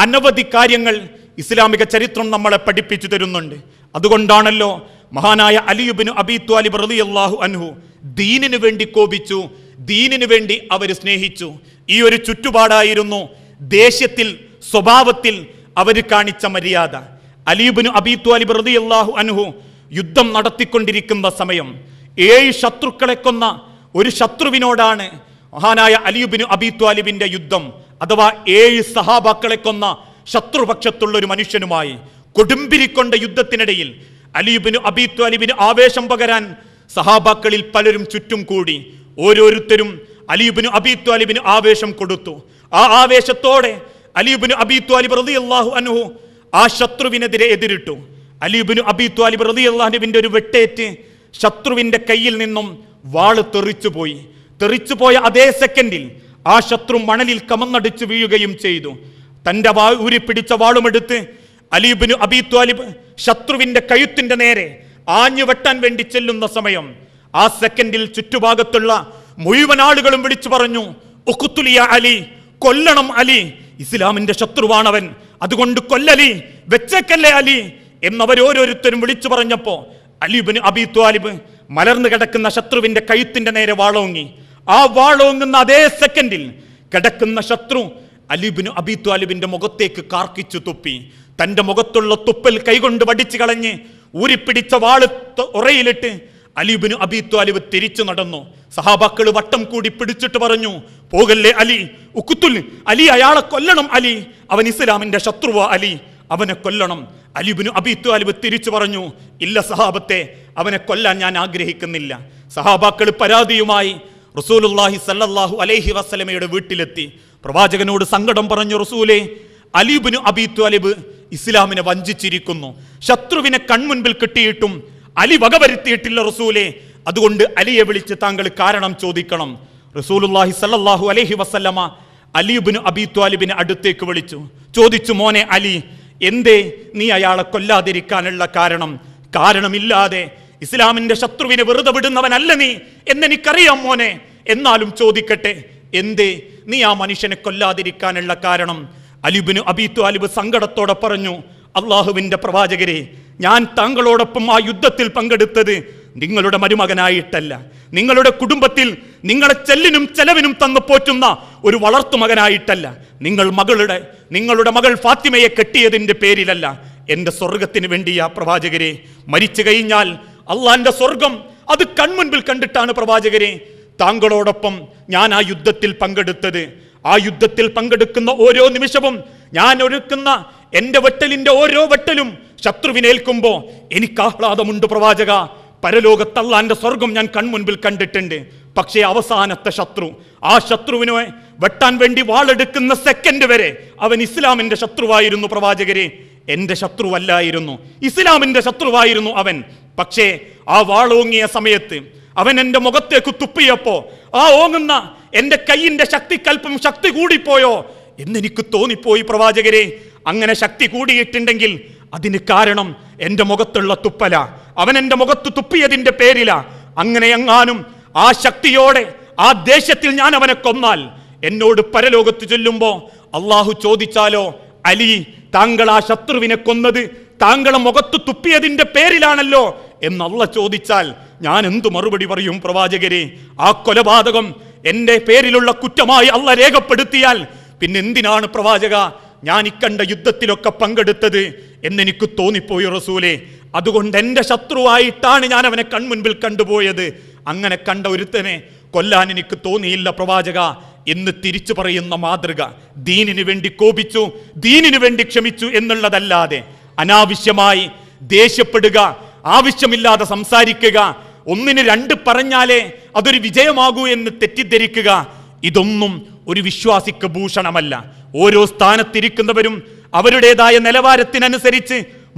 അനവധി കാര്യങ്ങൾ ഇസ്ലാമിക ചരിത്രം നമ്മളെ പഠിപ്പിച്ചു തരുന്നുണ്ട്. അതുകൊണ്ടാണല്ലോ മഹാനായ അലി ഇബ്നു അബീ ത്വാലിബ് റളിയല്ലാഹു അൻഹു ദീനിനു വേണ്ടി കോപിച്ചു, ദീനിനു വേണ്ടി അവർ സ്നേഹിച്ചു. ഈ ഒരു ചുറ്റുപാടായിരുന്നു ദേശത്തിൽ സ്വഭാവത്തിൽ അവർ കാണിച്ച മര്യാദ. അലി ഇബ്നു അബീ ത്വാലിബ് റളിയല്ലാഹു അൻഹു യുദ്ധം നടത്തിക്കൊണ്ടിരിക്കുന്ന സമയം 7 ശത്രുക്കളെ കൊന്ന ഒരു ശത്രുവിനോടാണ് മഹാനായ അലി ഇബ്നു അബീ ത്വാലിബിന്റെ യുദ്ധം. അഥവാ 7 സഹാബാക്കളെ കൊന്ന ശത്രുപക്ഷത്തുള്ള ഒരു മനുഷ്യനുമായി കൊടുമ്പിരിക്കൊണ്ട യുദ്ധത്തിനിടയിൽ അലി ഇബ്നു അബീ ത്വാലിബിന് ആവേശം പകരാൻ സഹാബാക്കളിൽ പലരും ചുറ്റും കൂടി. ഓരോരുത്തരും അലി ഇബ്നു അബീ ത്വാലിബിന് ആവേശം കൊടുത്തു. ആ ആവേശത്തോടെ അലി ഇബ്നു അബീ ത്വാലിബ് റളിയല്ലാഹു അൻഹു ആ ശത്രുവിനെതിരെ എതിരിട്ടു. അലി ഇബ്നു അബീ ത്വാലിബ് റളിയല്ലാഹു അൻഹുവിന്റെ ഒരു വെട്ടേറ്റ് ശത്രുവിന്റെ കയ്യിൽ നിന്നും വാള് തെറിച്ചുപോയ അതേ സെക്കൻഡിൽ ആ ശത്രു മണലിൽ കമന്നടിച്ചു വീഴുകയും ചെയ്തു. തന്റെ ഊരിപ്പിടിച്ച വാളുമെടുത്ത് അലി ഇബ്നു അബീ ത്വാലിബ് ശത്രുവിന്റെ കഴുത്തിന്റെ നേരെ ആഞ്ഞു വെട്ടാൻ വേണ്ടി ചെല്ലുന്ന സമയം ആ സെക്കൻഡിൽ ചുറ്റുഭാഗത്തുള്ള മുഴുവൻ ആളുകളും വിളിച്ചു പറഞ്ഞു, ഉഖ്തുലിയ അലി, കൊല്ലണം അലി, ഇസ്ലാമിന്റെ ശത്രുവാണവൻ, അതുകൊണ്ട് കൊല്ലലി, വെച്ചേക്കല്ലേ അലി എന്നവരോരോരുത്തരും വിളിച്ചു പറഞ്ഞപ്പോ അലി ഇബ്നു അബീ ത്വാലിബ് മലർന്നു കിടക്കുന്ന ശത്രുവിന്റെ കഴുത്തിന്റെ നേരെ വാളോങ്ങി. ആ വാളോങ്ങുന്ന അതേ സെക്കൻഡിൽ കിടക്കുന്ന ശത്രു അലി ഇബ്നു അബീ ത്വാലിബിന്റെ മുഖത്തേക്ക് കാർക്കിച്ചു തുപ്പി. തന്റെ മുഖത്തുള്ള തുപ്പൽ കൈകൊണ്ട് വടിച്ചു കളഞ്ഞ് ഊരിപ്പിടിച്ച വാള് ഉറയിലിട്ട് അലി ഇബ്നു അബീ ത്വാലിബ് തിരിച്ചു നടന്നു. സഹാബാക്കൾ വട്ടം കൂടി പിടിച്ചിട്ട് പറഞ്ഞു, പോകല്ലേ അലി, ഉഖ്തുൽ അലി, അയാളെ കൊല്ലണം അലി, അവൻ ഇസ്ലാമിന്റെ ശത്രുവാ അലി, അവനെ കൊല്ലണം. അലി ഇബ്നു അബീ ത്വാലിബ് തിരിച്ചു പറഞ്ഞു, ഇല്ല സഹാബത്തെ, അവനെ കൊല്ലാൻ ഞാൻ ആഗ്രഹിക്കുന്നില്ല. സഹാബാക്കൾ പരാതിയുമായി റസൂലുള്ളാഹി സ്വല്ലല്ലാഹു അലൈഹി വസല്ലമയുടെ വീട്ടിലെത്തി. പ്രവാചകനോട് സങ്കടം പറഞ്ഞു, റസൂലേ, അലി ഇബ്നു അബീ ത്വാലിബ് ഇസ്ലാമിനെ വഞ്ചിച്ചിരിക്കുന്നു. ശത്രുവിനെ കൺമുൻപിൽ കിട്ടിയിട്ടും അലി വകവരുത്തിയിട്ടില്ല റസൂലേ, അതുകൊണ്ട് അലിയെ വിളിച്ച് താങ്കൾ കാരണം ചോദിക്കണം. റസൂലുള്ളാഹി സ്വല്ലല്ലാഹു അലൈഹി വസല്ലമ അലി ഇബ്നു അബീ ത്വാലിബിനെ അടുത്തേക്ക് വിളിച്ചു. ചോദിച്ചു, മോനെ അലി, എന്തേ നീ അയാളെ കൊല്ലാതിരിക്കാനുള്ള കാരണം? കാരണമില്ലാതെ ഇസ്ലാമിന്റെ ശത്രുവിനെ വെറുതെ വിടുന്നവനല്ല നീ എന്നെനിക്കറിയാം മോനെ, എന്നാലും ചോദിക്കട്ടെ, എന്തേ നീ ആ മനുഷ്യനെ കൊല്ലാതിരിക്കാനുള്ള കാരണം? അലി ഇബ്നു അബീ ത്വാലിബ് സങ്കടത്തോടെ പറഞ്ഞു, അള്ളാഹുവിന്റെ പ്രവാചകരെ, ഞാൻ താങ്കളോടൊപ്പം ആ യുദ്ധത്തിൽ പങ്കെടുത്തത് നിങ്ങളുടെ മരുമകനായിട്ടല്ല, നിങ്ങളുടെ കുടുംബത്തിൽ നിങ്ങളെ ചെല്ലിനും ചെലവിനും തന്നു പോറ്റുന്ന ഒരു വളർത്തുമകനായിട്ടല്ല, നിങ്ങളുടെ മകൾ ഫാത്തിമയെ കെട്ടിയതിന്റെ പേരിലല്ല, എന്റെ സ്വർഗത്തിന് വേണ്ടിയാ പ്രവാചകരെ. മരിച്ചു കഴിഞ്ഞാൽ അള്ളാന്റെ സ്വർഗം അത് കൺമുൻപിൽ കണ്ടിട്ടാണ് പ്രവാചകരെ താങ്കളോടൊപ്പം ഞാൻ ആ യുദ്ധത്തിൽ പങ്കെടുത്തത്. ആ യുദ്ധത്തിൽ പങ്കെടുക്കുന്ന ഓരോ നിമിഷവും ഞാൻ ഒരുക്കുന്ന എന്റെ വെട്ടലിന്റെ ഓരോ വെട്ടലും ശത്രുവിനേൽക്കുമ്പോ എനിക്ക് ആഹ്ലാദമുണ്ട് പ്രവാചക. പരലോകത്ത് അള്ളാന്റെ സ്വർഗം ഞാൻ കൺമുൻപിൽ കണ്ടിട്ടുണ്ട്. പക്ഷേ അവസാനത്തെ ശത്രു, ആ ശത്രുവിനെ വെട്ടാൻ വേണ്ടി വാളെടുക്കുന്ന സെക്കൻഡ് വരെ അവൻ ഇസ്ലാമിന്റെ ശത്രുവായിരുന്നു പ്രവാചകരെ. എന്റെ ശത്രുവല്ലായിരുന്നു, ഇസ്ലാമിന്റെ ശത്രുവായിരുന്നു അവൻ. പക്ഷേ ആ വാളോങ്ങിയ സമയത്ത് അവൻ എന്റെ മുഖത്തേക്ക് തുപ്പിയപ്പോ ആ ഓങ്ങുന്ന എന്റെ കൈയിന്റെ ശക്തിക്കൽപ്പം ശക്തി കൂടിപ്പോയോ എന്നെനിക്ക് തോന്നിപ്പോയി പ്രവാചകരെ. അങ്ങനെ ശക്തി കൂടിയിട്ടുണ്ടെങ്കിൽ അതിന് കാരണം എന്റെ മുഖത്തുള്ള തുപ്പല, അവൻ എന്റെ മുഖത്ത് തുപ്പിയതിന്റെ പേരില. അങ്ങനെ എങ്ങാനും ആ ശക്തിയോടെ ആ ദേശത്തിൽ ഞാൻ അവനെ കൊന്നാൽ എന്നോട് പരലോകത്ത് ചൊല്ലുമ്പോ അള്ളാഹു ചോദിച്ചാലോ, അലി, താങ്കൾ ആ ശത്രുവിനെ കൊന്നത് താങ്കളെ മുഖത്ത് തുപ്പിയതിന്റെ പേരിലാണല്ലോ എന്ന് അള്ളാഹ് ചോദിച്ചാൽ ഞാൻ എന്തു മറുപടി പറയും പ്രവാചകരെ? ആ കൊലപാതകം എന്റെ പേരിലുള്ള കുറ്റമായി അള്ളാഹ് രേഖപ്പെടുത്തിയാൽ പിന്നെ എന്തിനാണ് പ്രവാചക ഞാൻ ഇക്കണ്ട യുദ്ധത്തിലൊക്കെ പങ്കെടുത്തത് എന്നെനിക്ക് തോന്നിപ്പോയി റസൂലേ. അതുകൊണ്ട് എന്റെ ശത്രുവായിട്ടാണ് ഞാൻ അവനെ കൺമുൻപിൽ കണ്ടുപോയത്. അങ്ങനെ കണ്ട ഒരുത്തനെ കൊല്ലാൻ എനിക്ക് തോന്നിയില്ല പ്രവാചക എന്ന് തിരിച്ചു പറയുന്ന മാതൃക. ദീനിനു വേണ്ടി കോപിച്ചു, ദീനിനു വേണ്ടി ക്ഷമിച്ചു എന്നുള്ളതല്ലാതെ അനാവശ്യമായി ദേഷ്യപ്പെടുക, ആവശ്യമില്ലാതെ സംസാരിക്കുക, ഒന്നിന് രണ്ട് പറഞ്ഞാലേ അതൊരു വിജയമാകൂ എന്ന് തെറ്റിദ്ധരിക്കുക, ഇതൊന്നും ഒരു വിശ്വാസിക്ക് ഭൂഷണമല്ല. ഓരോ സ്ഥാനത്തിരിക്കുന്നവരും അവരുടേതായ നിലവാരത്തിനനുസരിച്ച്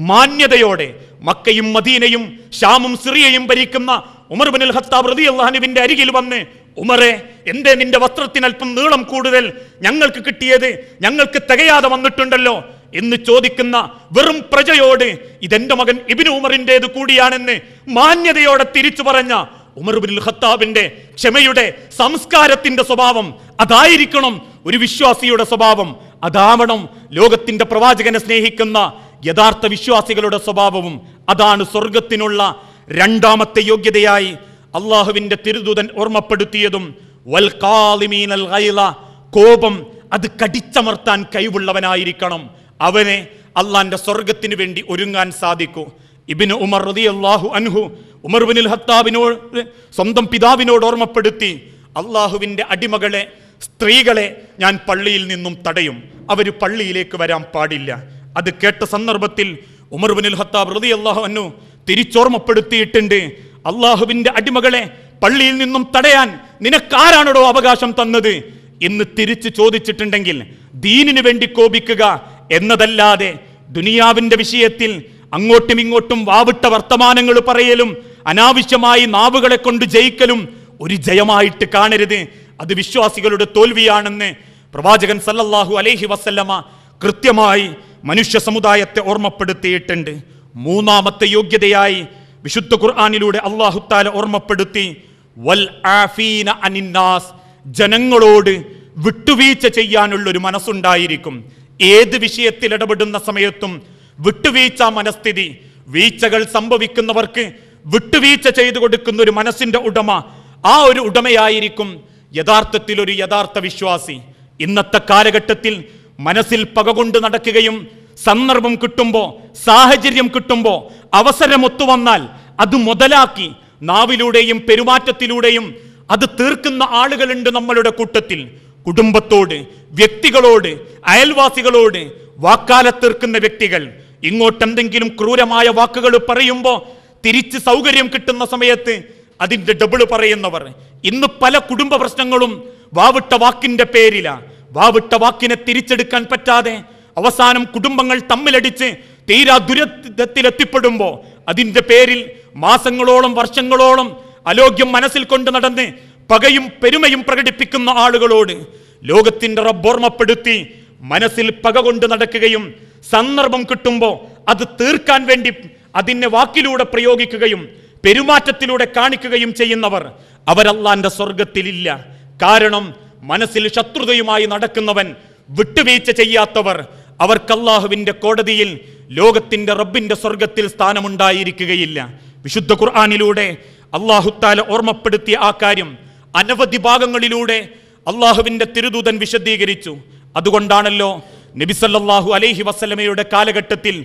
മാന്യതയോടെ മക്കയും മദീനയും ഷാമും സിറിയയും ഭരിക്കുന്ന ഉമർ ഇബ്നുൽ ഖത്താബ് റളിയല്ലാഹു അൻഹുവിന്റെ അരികിൽ വന്ന്, ഉമറെ, എന്തേ നിന്റെ വസ്ത്രത്തിന് അല്പം നീളം കൂടുതൽ? ഞങ്ങൾക്ക് കിട്ടിയത് ഞങ്ങൾക്ക് തികയാതെ വന്നിട്ടുണ്ടല്ലോ എന്ന് ചോദിക്കുന്ന വെറും പ്രജയോട് ഇതെന്റെ മകൻ ഇബ്നു ഉമറിന്റേത് കൂടിയാണെന്ന് മാന്യതയോടെ തിരിച്ചു പറഞ്ഞ ഉമർ ഇബ്നുൽ ഖത്താബിന്റെ ക്ഷമയുടെ സംസ്കാരത്തിന്റെ സ്വഭാവം അതായിരിക്കണം ഒരു വിശ്വാസിയുടെ സ്വഭാവം. അതാവണം ലോകത്തിന്റെ പ്രവാചകനെ സ്നേഹിക്കുന്ന യഥാർത്ഥ വിശ്വാസികളുടെ സ്വഭാവവും. അതാണ് സ്വർഗത്തിനുള്ള രണ്ടാമത്തെ യോഗ്യതയായി അള്ളാഹുവിന്റെ തിരുദൂതൻ ഓർമ്മപ്പെടുത്തിയതും. വൽ ഖാലിമീനൽ ഗൈള, കോപം അത് കടിച്ചമർത്താൻ കഴിവുള്ളവനായിരിക്കണം. അവനെ അള്ളാന്റെ സ്വർഗത്തിന് വേണ്ടി ഒരുങ്ങാൻ സാധിക്കൂ. ഇബ്നു ഉമർ റളിയല്ലാഹു അൻഹു ഉമർ ഇബ്നുൽ ഖത്താബിനോട് സ്വന്തം പിതാവിനോട് ഓർമ്മപ്പെടുത്തി, അള്ളാഹുവിന്റെ അടിമകളെ, സ്ത്രീകളെ ഞാൻ പള്ളിയിൽ നിന്നും തടയും, അവർ പള്ളിയിലേക്ക് വരാൻ പാടില്ല. അത് കേട്ട സന്ദർഭത്തിൽ ഉമർ ഇബ്നുൽ ഖത്താബ് റളിയല്ലാഹു അൻഹു തിരിച്ചോർമ്മപ്പെടുത്തിയിട്ടുണ്ട്, അള്ളാഹുവിന്റെ അടിമകളെ പള്ളിയിൽ നിന്നും തടയാൻ നിനക്കാരാണോ അവകാശം തന്നത് എന്ന് തിരിച്ചു ചോദിച്ചിട്ടുണ്ടെങ്കിൽ ദീനിനു വേണ്ടി കോപിക്കുക എന്നതല്ലാതെ ദുനിയാവിന്റെ വിഷയത്തിൽ അങ്ങോട്ടും ഇങ്ങോട്ടും വാവിട്ട വർത്തമാനങ്ങൾ പറയലും അനാവശ്യമായി നാവുകളെ കൊണ്ട് ജയിക്കലും ഒരു ജയമായിട്ട് കാണരുത്. അത് വിശ്വാസികളുടെ തോൽവിയാണെന്ന് പ്രവാചകൻ സല്ലല്ലാഹു അലൈഹി വസല്ലമ കൃത്യമായി മനുഷ്യ സമുദായത്തെ ഓർമ്മപ്പെടുത്തിയിട്ടുണ്ട്. മൂന്നാമത്തെ യോഗ്യതയായി വിശുദ്ധ ഖുർആനിലൂടെ അല്ലാഹു തആല ഓർമ്മപ്പെടുത്തി, വൽ ആഫീന അനിന്നാസ്, ജനങ്ങളോട് വിട്ടുവീഴ്ച ചെയ്യാനുള്ളൊരു മനസ്സുണ്ടായിരിക്കും. ഏത് വിഷയത്തിൽ ഇടപെടുന്ന സമയത്തും വിട്ടുവീഴ്ച മനസ്ഥിതി, വീഴ്ചകൾ സംഭവിക്കുന്നവർക്ക് വിട്ടുവീഴ്ച ചെയ്തു കൊടുക്കുന്ന ഒരു മനസ്സിന്റെ ഉടമ, ആ ഒരു ഉടമയായിരിക്കും യഥാർത്ഥത്തിൽ ഒരു യഥാർത്ഥ വിശ്വാസി. ഇന്നത്തെ കാലഘട്ടത്തിൽ മനസ്സിൽ പകകൊണ്ട് നടക്കുകയും സന്ദർഭം കിട്ടുമ്പോ, സാഹചര്യം കിട്ടുമ്പോ, അവസരം ഒത്തുവന്നാൽ അത് മുതലാക്കി നാവിലൂടെയും പെരുമാറ്റത്തിലൂടെയും അത് തീർക്കുന്ന ആളുകളുണ്ട് നമ്മളുടെ കൂട്ടത്തിൽ. കുടുംബത്തോട്, വ്യക്തികളോട്, അയൽവാസികളോട് വാക്കാലെ തീർക്കുന്ന വ്യക്തികൾ. ഇങ്ങോട്ടെന്തെങ്കിലും ക്രൂരമായ വാക്കുകൾ പറയുമ്പോ തിരിച്ച് സൗകര്യം കിട്ടുന്ന സമയത്ത് അതിന്റെ ഡബിൾ പറയുന്നവർ. ഇന്ന് പല കുടുംബ പ്രശ്നങ്ങളും വാവിട്ട വാക്കിന്റെ പേരില. വാവിട്ട വാക്കിനെ തിരിച്ചെടുക്കാൻ പറ്റാതെ അവസാനം കുടുംബങ്ങൾ തമ്മിലടിച്ച് തീരാ ദുരിതത്തിലെത്തിപ്പെടുമ്പോ അതിന്റെ പേരിൽ മാസങ്ങളോളം വർഷങ്ങളോളം അലോഗ്യം മനസ്സിൽ കൊണ്ട് നടന്ന് പകയും പെരുമയും പ്രകടിപ്പിക്കുന്ന ആളുകളോട് ലോകത്തിന്റെ റബ്ബ് ഓർമ്മപ്പെടുത്തി, മനസ്സിൽ പക കൊണ്ട് നടക്കുകയും സന്ദർഭം കിട്ടുമ്പോൾ അത് തീർക്കാൻ വേണ്ടി അതിനെ വാക്കിലൂടെ പ്രയോഗിക്കുകയും പെരുമാറ്റത്തിലൂടെ കാണിക്കുകയും ചെയ്യുന്നവർ അവരല്ലാന്റെ സ്വർഗത്തിലില്ല. കാരണം മനസ്സിൽ ശത്രുതയുമായി നടക്കുന്നവൻ, വിട്ടുവീഴ്ച ചെയ്യാത്തവർ, അവർക്ക് അല്ലാഹുവിന്റെ കോടതിയിൽ ലോകത്തിന്റെ റബ്ബിന്റെ സ്വർഗത്തിൽ സ്ഥാനമുണ്ടായിരിക്കുകയില്ല. വിശുദ്ധ ഖുർആനിലൂടെ അല്ലാഹു തആല ഓർമ്മപ്പെടുത്തിയ ആ കാര്യം അനവധി ഭാഗങ്ങളിലൂടെ അല്ലാഹുവിന്റെ തിരുദൂതൻ വിശദീകരിച്ചു. അതുകൊണ്ടാണല്ലോ നബി സല്ലല്ലാഹു അലൈഹി വസല്ലമയുടെ കാലഘട്ടത്തിൽ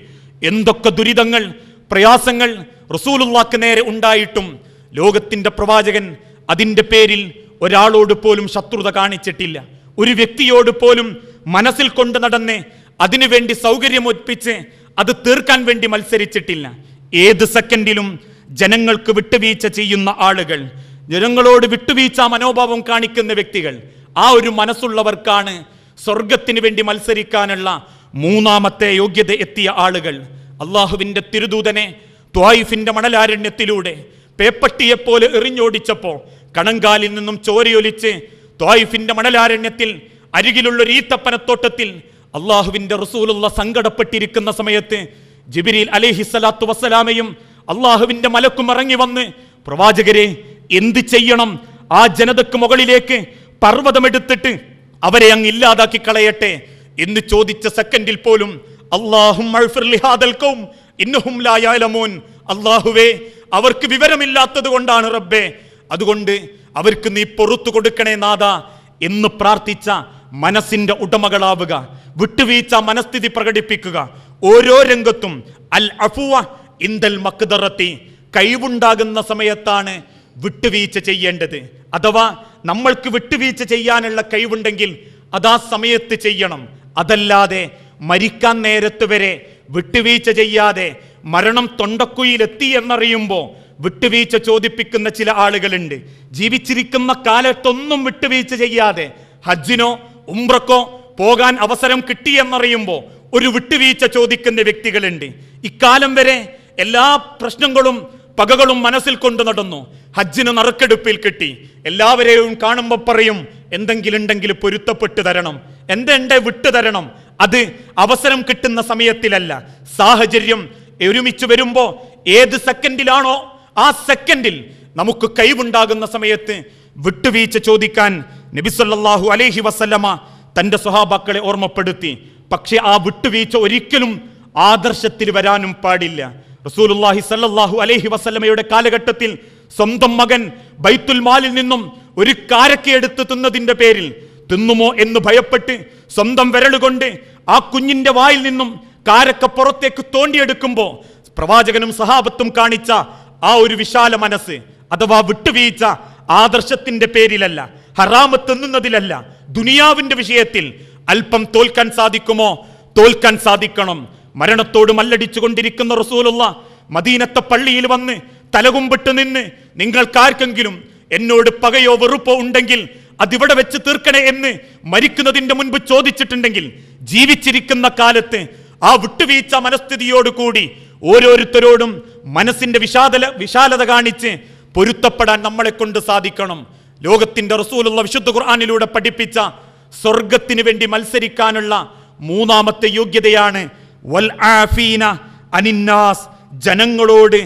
എന്തൊക്കെ ദുരിതങ്ങൾ, പ്രയാസങ്ങൾ റസൂലുള്ളാഹിക്ക് നേരെ ഉണ്ടായിട്ടും ലോകത്തിന്റെ പ്രവാചകൻ അതിന്റെ പേരിൽ ഒരാളോട് പോലും ശത്രുത കാണിച്ചിട്ടില്ല. ഒരു വ്യക്തിയോട് പോലും മനസ്സിൽ കൊണ്ട് നടന്ന് അതിനുവേണ്ടി സൗകര്യമൊപ്പിച്ച് അത് തീർക്കാൻ വേണ്ടി മത്സരിച്ചിട്ടില്ല. ഏത് സെക്കൻഡിലും ജനങ്ങൾക്ക് വിട്ടുവീഴ്ച ചെയ്യുന്ന ആളുകൾ, ജനങ്ങളോട് വിട്ടുവീഴ്ച മനോഭാവം കാണിക്കുന്ന വ്യക്തികൾ, ആ ഒരു മനസ്സുള്ളവർക്കാണ് സ്വർഗത്തിന് വേണ്ടി മത്സരിക്കാനുള്ള മൂന്നാമത്തെ യോഗ്യത എത്തിയ ആളുകൾ. അള്ളാഹുവിന്റെ തിരുദൂതനെ ത്വായിഫിന്റെ മണലാരണ്യത്തിലൂടെ പേപ്പട്ടിയെപ്പോലെ എറിഞ്ഞോടിച്ചപ്പോ കണങ്കാലിൽ നിന്നും ചോരയൊലിച്ച് ത്വായിഫിന്റെ മണലാരണ്യത്തിൽ അരികിലുള്ളൊരു ഈത്തപ്പനത്തോട്ടത്തിൽ അള്ളാഹുവിന്റെ റസൂലുള്ള സങ്കടപ്പെട്ടിരിക്കുന്ന സമയത്ത് ജിബ്രീൽ അലൈഹിസ്സലാത്തു വസ്സലാമയും അള്ളാഹുവിന്റെ മലക്കും ഇറങ്ങി വന്ന്, പ്രവാചകരെ എന്ത് ചെയ്യണം, ആ ജനതക്ക് മുകളിലേക്ക് പർവ്വതമെടുത്തിട്ട് അവരെ അങ്ങ് ഇല്ലാതാക്കി കളയട്ടെ എന്ന് ചോദിച്ച സെക്കൻഡിൽ പോലും അല്ലാഹുവേ, അവർക്ക് വിവരമില്ലാത്തത് കൊണ്ടാണ് റബ്ബേ, അതുകൊണ്ട് അവർക്ക് നീ പൊറുത്തു കൊടുക്കണേ നാഥ എന്ന് പ്രാർത്ഥിച്ച മനസ്സിന്റെ ഉടമകളാവുക, വിട്ടുവീഴ്ച മനസ്ഥിതി പ്രകടിപ്പിക്കുക. ഓരോ രംഗത്തും അൽ അഫുവ ഇന്ദൽ മഖ്ദറത്തി, കഴിവുണ്ടാകുന്ന സമയത്താണ് വിട്ടുവീഴ്ച ചെയ്യേണ്ടത്. അഥവാ നമ്മൾക്ക് വിട്ടുവീഴ്ച ചെയ്യാനുള്ള കഴിവുണ്ടെങ്കിൽ അതാ സമയത്ത് ചെയ്യണം. അതല്ലാതെ മരിക്കാൻ നേരത്ത് വരെ വിട്ടുവീഴ്ച ചെയ്യാതെ മരണം തൊണ്ടക്കുയിലെത്തി എന്നറിയുമ്പോൾ വിട്ടുവീഴ്ച ചോദിപ്പിക്കുന്ന ചില ആളുകളുണ്ട്. ജീവിച്ചിരിക്കുന്ന കാലത്തൊന്നും വിട്ടുവീഴ്ച ചെയ്യാതെ ഹജ്ജിനോ ഉംറക്കോ പോകാൻ അവസരം കിട്ടിയെന്നറിയുമ്പോൾ ഒരു വിട്ടുവീഴ്ച ചോദിക്കുന്ന വ്യക്തികളുണ്ട്. ഇക്കാലം വരെ എല്ലാ പ്രശ്നങ്ങളും പകകളും മനസ്സിൽ കൊണ്ടു നടന്നു. ഹജ്ജിന് നറുക്കെടുപ്പിൽ കിട്ടി. എല്ലാവരെയും കാണുമ്പോൾ പറയും എന്തെങ്കിലും ഉണ്ടെങ്കിൽ പൊരുത്തപ്പെട്ടു തരണം, എന്തെണ്ടെ വിട്ടു തരണം. അത് അവസരം കിട്ടുന്ന സമയത്തിലല്ല, സാഹചര്യം ഒരുമിച്ച് വരുമ്പോൾ ഏത് സെക്കൻഡിലാണോ ആ സെക്കൻഡിൽ നമുക്ക് കഴിവുണ്ടാകുന്ന സമയത്ത് വിട്ടുവീഴ്ച ചോദിക്കാൻ നബി സല്ലല്ലാഹു അലൈഹി വസല്ലമ തന്റെ സ്വഹാബാക്കളെ ഓർമ്മപ്പെടുത്തി. പക്ഷെ ആ വിട്ടുവീഴ്ച ഒരിക്കലും ആദർശത്തിൽ വരാനും പാടില്ല. റസൂലുള്ളാഹി സല്ലല്ലാഹു അലൈഹി വസല്ലമയുടെ കാലഘട്ടത്തിൽ സ്വന്തം മകൻ ബൈത്തുൽ മാലിൽ നിന്നും ഒരു കാരക്ക എടുത്ത് തിന്നതിന്റെ പേരിൽ തിന്നുമോ എന്ന് ഭയപ്പെട്ട് സ്വന്തം വിരലുകൊണ്ട് ആ കുഞ്ഞിന്റെ വായിൽ നിന്നും കാരക്ക പുറത്തേക്ക് തോണ്ടിയെടുക്കുമ്പോൾ പ്രവാചകനും സഹാബത്തും കാണിച്ച ആ ഒരു വിശാല മനസ്സ് അഥവാ വിട്ടുവീഴ്ച ആദർശത്തിന്റെ പേരിലല്ല, ഹറാമ് തിന്നുന്നതിലല്ല, ദുനിയാവിന്റെ വിഷയത്തിൽ അല്പം തോൽക്കാൻ സാധിക്കുമോ? തോൽക്കാൻ സാധിക്കണം. മരണത്തോട് മല്ലടിച്ചു കൊണ്ടിരിക്കുന്ന റസൂലുള്ള മദീനത്തെ പള്ളിയിൽ വന്ന് തലകുമ്പിട്ട് നിന്ന് നിങ്ങൾക്കാർക്കെങ്കിലും എന്നോട് പകയോ വെറുപ്പോ ഉണ്ടെങ്കിൽ അതിവിടെ വെച്ച് തീർക്കണേ എന്ന് മരിക്കുന്നതിന്റെ മുൻപ് ചോദിച്ചിട്ടുണ്ടെങ്കിൽ ജീവിച്ചിരിക്കുന്ന കാലത്ത് ആ വിട്ടുവീഴ്ച മനസ്ഥിതിയോടുകൂടി ഓരോരുത്തരോടും മനസ്സിന്റെ വിശാലത കാണിച്ച് പൊരുത്തപ്പെടാൻ നമ്മളെ കൊണ്ട് സാധിക്കണം. ലോകത്തിന്റെ റസൂലുള്ള വിശുദ്ധ ഖുർആനിലൂടെ പഠിപ്പിച്ച സ്വർഗത്തിന് വേണ്ടി മത്സരിക്കാനുള്ള മൂന്നാമത്തെ യോഗ്യതയാണ് വൽ ആഫീന അനിന്നാസ്. ജനങ്ങളോട്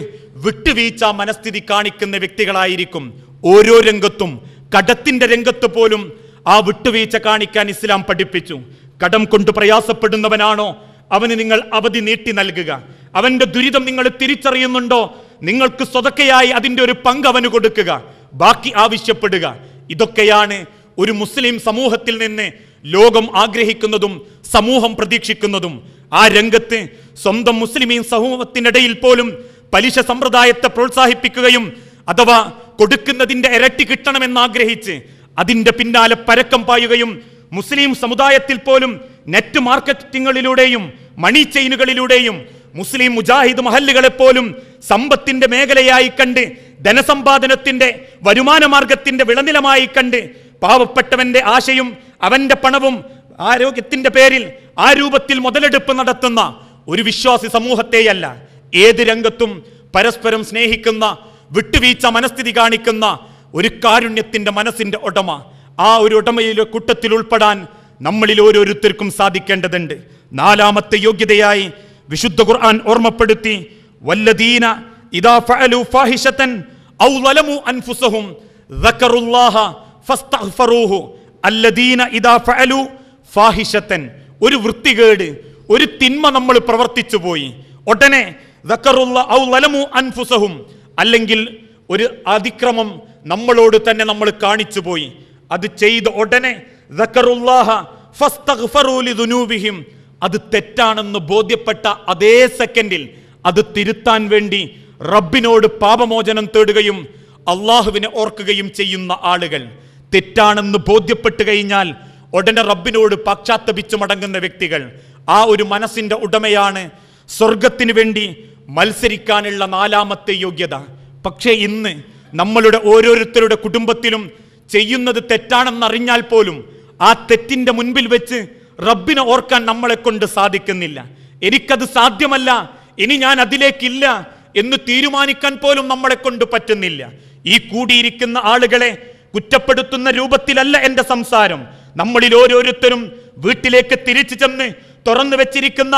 വിട്ടുവീഴ്ച മനസ്ഥിതി കാണിക്കുന്ന വ്യക്തികളായിരിക്കും. ഓരോ രംഗത്തും, കടത്തിന്റെ രംഗത്ത് പോലും ആ വിട്ടുവീഴ്ച കാണിക്കാൻ ഇസ്ലാം പഠിപ്പിച്ചു. കടം കൊണ്ട് പ്രയാസപ്പെടുന്നവനാണോ, അവന് നിങ്ങൾ അവധി നീട്ടി നൽകുക. അവന്റെ ദുരിതം നിങ്ങൾ തിരിച്ചറിയുന്നുണ്ടോ, നിങ്ങൾക്ക് സ്വതക്കയായി അതിന്റെ ഒരു പങ്ക് അവന് കൊടുക്കുക, ബാക്കി ആവശ്യപ്പെടുക. ഇതൊക്കെയാണ് ഒരു മുസ്ലിം സമൂഹത്തിൽ നിന്ന് ലോകം ആഗ്രഹിക്കുന്നതും സമൂഹം പ്രതീക്ഷിക്കുന്നതും. ആ രംഗത്ത് സ്വന്തം മുസ്ലിമീൻ സമൂഹത്തിനിടയിൽ പോലും പലിശ സമ്പ്രദായത്തെ പ്രോത്സാഹിപ്പിക്കുകയും അഥവാ കൊടുക്കുന്നതിന്റെ ഇരട്ടി കിട്ടണമെന്നാഗ്രഹിച്ച് അതിന്റെ പിന്നാലെ പരക്കം പായുകയും മുസ്ലിം സമുദായത്തിൽ പോലും നെറ്റ് മാർക്കറ്റിങ്ങുകളിലൂടെയും മണി ചെയിനുകളിലൂടെയും മുസ്ലിം മുജാഹിദ് മഹല്ലുകളെ പോലും സമ്പത്തിന്റെ മേഖലയായി കണ്ട് ധനസമ്പാദനത്തിന്റെ വരുമാന മാർഗത്തിന്റെ വിളനിലമായി കണ്ട് പാവപ്പെട്ടവന്റെ ആശയും അവന്റെ പണവും ആരോഗ്യത്തിന്റെ പേരിൽ ആ രൂപത്തിൽ മുതലെടുപ്പ് നടത്തുന്ന ഒരു വിശ്വാസി സമൂഹത്തെയല്ല, ഏത് രംഗത്തും പരസ്പരം സ്നേഹിക്കുന്ന, വിട്ടുവീഴ്ച മനസ്ഥിതി കാണിക്കുന്ന ഒരു കാരുണ്യത്തിന്റെ മനസ്സിന്റെ ഉടമ, ആ ഒരു ഉടമയിലെ കൂട്ടത്തിൽ ഉൾപ്പെടാൻ നമ്മളിൽ ഓരോരുത്തർക്കും സാധിക്കേണ്ടതുണ്ട്. നാലാമത്തെ യോഗ്യതയായി വിശുദ്ധ ഖുർആൻ ഓർമ്മപ്പെടുത്തി, വല്ലദീന ഇദാ ഫഅലു ഫാഹിശതൻ ഔ ളലമു അൻഫുസഹും ദക്കറുല്ലാഹ ഫസ്തഗ്ഫറൂഹു അല്ലദീന ഇദാ ഫഅലു ഫാഹിശതൻ. ഒരു വൃത്തികേട്, ഒരു തിന്മ നമ്മൾ പ്രവർത്തിച്ചു പോയി, ഉടനെ ദക്കറുല്ലാ ഔ ളലമു അൻഫുസഹും, അല്ലെങ്കിൽ ഒരു അതിക്രമം നമ്മളോട് തന്നെ നമ്മൾ കാണിച്ചു പോയി, അത് ചെയ്ത ഉടനെ ദക്കറുല്ലാഹ ഫസ്തഗ്ഫറൂ ലിദുനൂബിഹിം, അത് തെറ്റാണെന്ന് ബോധ്യപ്പെട്ട അതേ സെക്കൻഡിൽ അത് തിരുത്താൻ വേണ്ടി റബ്ബിനോട് പാപമോചനം തേടുകയും അള്ളാഹുവിനെ ഓർക്കുകയും ചെയ്യുന്ന ആളുകൾ. തെറ്റാണെന്ന് ബോധ്യപ്പെട്ടു കഴിഞ്ഞാൽ ഉടനെ റബ്ബിനോട് പശ്ചാത്തപിച്ചു മടങ്ങുന്ന വ്യക്തികൾ, ആ ഒരു മനസ്സിന്റെ ഉടമയാണ് സ്വർഗത്തിന് വേണ്ടി മത്സരിക്കാനുള്ള നാലാമത്തെ യോഗ്യത. പക്ഷേ ഇന്ന് നമ്മളുടെ ഓരോരുത്തരുടെ കുടുംബത്തിലും ചെയ്യുന്നത് തെറ്റാണെന്നറിഞ്ഞാൽ പോലും ആ തെറ്റിന്റെ മുൻപിൽ വെച്ച് റബ്ബിനെ ഓർക്കാൻ നമ്മളെ കൊണ്ട് സാധിക്കുന്നില്ല. എനിക്കത് സാധ്യമല്ല, ഇനി ഞാൻ അതിലേക്കില്ല എന്ന് തീരുമാനിക്കാൻ പോലും നമ്മളെ കൊണ്ട് പറ്റുന്നില്ല. ഈ കൂടിയിരിക്കുന്ന ആളുകളെ കുറ്റപ്പെടുത്തുന്ന രൂപത്തിലല്ല എൻ്റെ സംസാരം. നമ്മളിൽ ഓരോരുത്തരും വീട്ടിലേക്ക് തിരിച്ചു ചെന്ന് തുറന്നു വെച്ചിരിക്കുന്ന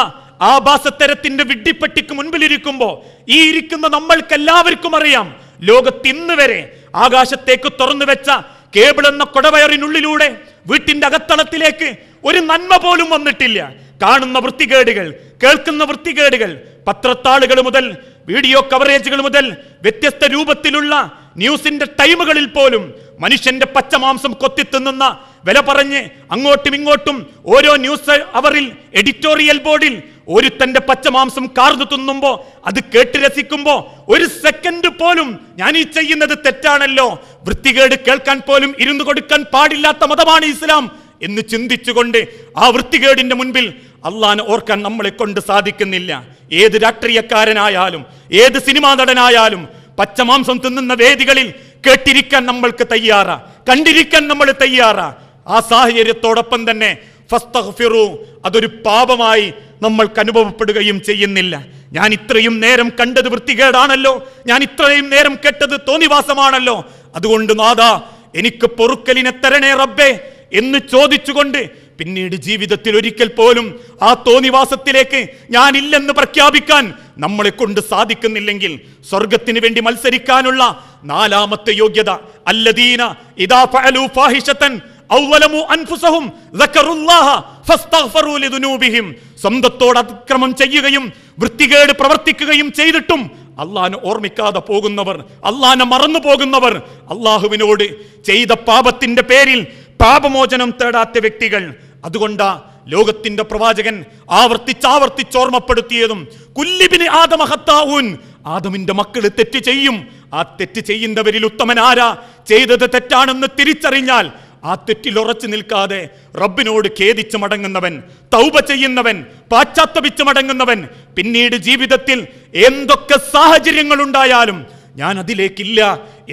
ആഭാസത്തരത്തിന്റെ വിഡ്ഢിപ്പെട്ടിക്ക് മുൻപിലിരിക്കുമ്പോൾ ഈ ഇരിക്കുന്ന നമ്മൾക്കെല്ലാവർക്കും അറിയാം, ലോകത്തിന്ന് വരെ ആകാശത്തേക്ക് തുറന്നു വെച്ച കേബിൾ എന്ന കൊടവയറിനുള്ളിലൂടെ വീട്ടിന്റെ അകത്തളത്തിലേക്ക് ഒരു നന്മ പോലും വന്നിട്ടില്ല. കാണുന്ന വൃത്തികേടുകൾ, കേൾക്കുന്ന വൃത്തികേടുകൾ, പത്രത്താളുകൾ മുതൽ വീഡിയോ കവറേജുകൾ മുതൽ വ്യത്യസ്ത രൂപത്തിലുള്ള ന്യൂസിന്റെ ടൈമുകളിൽ പോലും മനുഷ്യന്റെ പച്ചമാംസം കൊത്തിത്തിന്നുന്ന, വില പറഞ്ഞ് അങ്ങോട്ടും ഇങ്ങോട്ടും ഓരോ ന്യൂസ് അവറിൽ എഡിറ്റോറിയൽ ബോർഡിൽ ഒരുത്തന്റെ പച്ചമാംസം കാർന്നു തിന്നുമ്പോ അത് കേട്ട് രസിക്കുമ്പോ ഒരു സെക്കൻഡ് പോലും ഞാൻ ഈ ചെയ്യുന്നത് തെറ്റാണല്ലോ, വൃത്തികേട് കേൾക്കാൻ പോലും ഇരുന്നു കൊടുക്കാൻ പാടില്ലാത്ത മതമാണ് ഇസ്ലാം എന്ന് ചിന്തിച്ചുകൊണ്ട് ആ വൃത്തികേടിന്റെ മുൻപിൽ അള്ളാഹനെ ഓർക്കാൻ നമ്മളെ കൊണ്ട് സാധിക്കുന്നില്ല. ഏത് രാഷ്ട്രീയക്കാരനായാലും ഏത് സിനിമാ നടനായാലും പച്ചമാംസം തിന്നുന്ന വേദികളിൽ കേട്ടിരിക്കാൻ നമ്മൾക്ക് തയ്യാറാ, കണ്ടിരിക്കാൻ നമ്മൾ തയ്യാറാ. ആ സാഹചര്യത്തോടൊപ്പം തന്നെ ഫസ്തഗ്ഫിറു, അതൊരു പാപമായി നമ്മൾക്ക് അനുഭവപ്പെടുകയും ചെയ്യുന്നില്ല. ഞാൻ ഇത്രയും നേരം കണ്ടത് വൃത്തികേടാണല്ലോ, ഞാൻ ഇത്രയും നേരം കേട്ടത് തോന്നിവാസമാണല്ലോ, അതുകൊണ്ട് നാഥാ എനിക്ക് പൊറുക്കലിനെ തരണേ റബ്ബേ എന്ന് ചോദിച്ചുകൊണ്ട് പിന്നീട് ജീവിതത്തിൽ ഒരിക്കൽ പോലും ആ തോന്നിവാസത്തിലേക്ക് ഞാനില്ലെന്ന് പ്രഖ്യാപിക്കാൻ നമ്മളെ കൊണ്ട് സാധിക്കുന്നില്ലെങ്കിൽ സ്വർഗത്തിന് വേണ്ടി മത്സരിക്കാനുള്ള നാലാമത്തെ യോഗ്യത, അല്ലദീന ഇദാ ഫഅലു ഫാഹിഷതൻ ഔ വലമു അൻഫുസഹും ദക്കറുല്ലാഹ ഫസ്തഗ്ഫറു ലിദുനൂബിഹിം, സ്വന്തത്തോട് അതിക്രമം ചെയ്യുകയും വൃത്തികേട് പ്രവർത്തിക്കുകയും ചെയ്തിട്ടും അള്ളാഹനെ ഓർമ്മിക്കാതെ പോകുന്നവർ, അള്ളാഹനെ മറന്നു പോകുന്നവർ, അള്ളാഹുവിനോട് ചെയ്ത പാപത്തിന്റെ പേരിൽ പാപമോചനം തേടാത്ത വ്യക്തികൾ. അതുകൊണ്ടാ ലോകത്തിന്റെ പ്രവാചകൻ ആവർത്തിച്ചോർമ്മപ്പെടുത്തിയതും കുല്ലിബിനി ആദമ ഖത്താഊൻ, ആദമിന്റെ മക്കൾ തെറ്റ് ചെയ്യും. ആ തെറ്റ് ചെയ്യുന്നവരിൽ ഉത്തമൻ ആരാ? ചെയ്തത് തെറ്റാണെന്ന് തിരിച്ചറിഞ്ഞാൽ ആ തെറ്റിൽ ഉറച്ചു നിൽക്കാതെ റബ്ബിനോട് ഖേദിച്ച് മടങ്ങുന്നവൻ, തൗബ ചെയ്യുന്നവൻ, പാശ്ചാത്തപിച്ച് മടങ്ങുന്നവൻ, പിന്നീട് ജീവിതത്തിൽ എന്തൊക്കെ സാഹചര്യങ്ങൾ ഉണ്ടായാലും ഞാൻ അതിലേക്കില്ല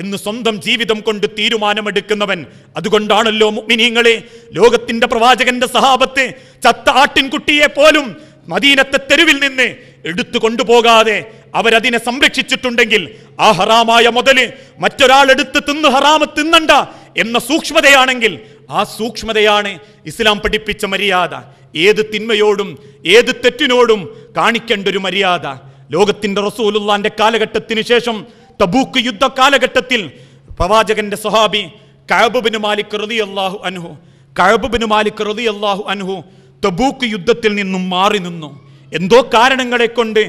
എന്ന് സ്വന്തം ജീവിതം കൊണ്ട് തീരുമാനമെടുക്കുന്നവൻ. അതുകൊണ്ടാണല്ലോ മുഅ്മിനീങ്ങളെ ലോകത്തിന്റെ പ്രവാചകന്റെ സഹാബത്ത് ചത്ത ആട്ടിൻകുട്ടിയെ പോലും മദീനത്തെ തെരുവിൽ നിന്ന് എടുത്തു കൊണ്ടുപോകാതെ അവരതിനെ സംരക്ഷിച്ചിട്ടുണ്ടെങ്കിൽ ആ ഹറാമായ മുതല് മറ്റൊരാൾ എടുത്ത് തിന്ന് ഹറാമ് തിന്നണ്ട എന്ന സൂക്ഷ്മതയാണെങ്കിൽ ആ സൂക്ഷ്മതയാണ് ഇസ്ലാം പഠിപ്പിച്ച മര്യാദ. ഏത് തിന്മയോടും ഏത് തെറ്റിനോടും കാണിക്കേണ്ട ഒരു മര്യാദ. ലോകത്തിന്റെ റസൂലുള്ളാന്റെ കാലഘട്ടത്തിന് ശേഷം തബൂക്ക് യുദ്ധ കാലഘട്ടത്തിൽ പ്രവാചകന്റെ സ്വഹാബി കഅബ് ബിൻ മാലിക് റളിയല്ലാഹു അൻഹു തബൂക്ക് യുദ്ധത്തിൽ നിന്നും മാറി നിന്നു. എന്തോ കാരണങ്ങളെ കൊണ്ട്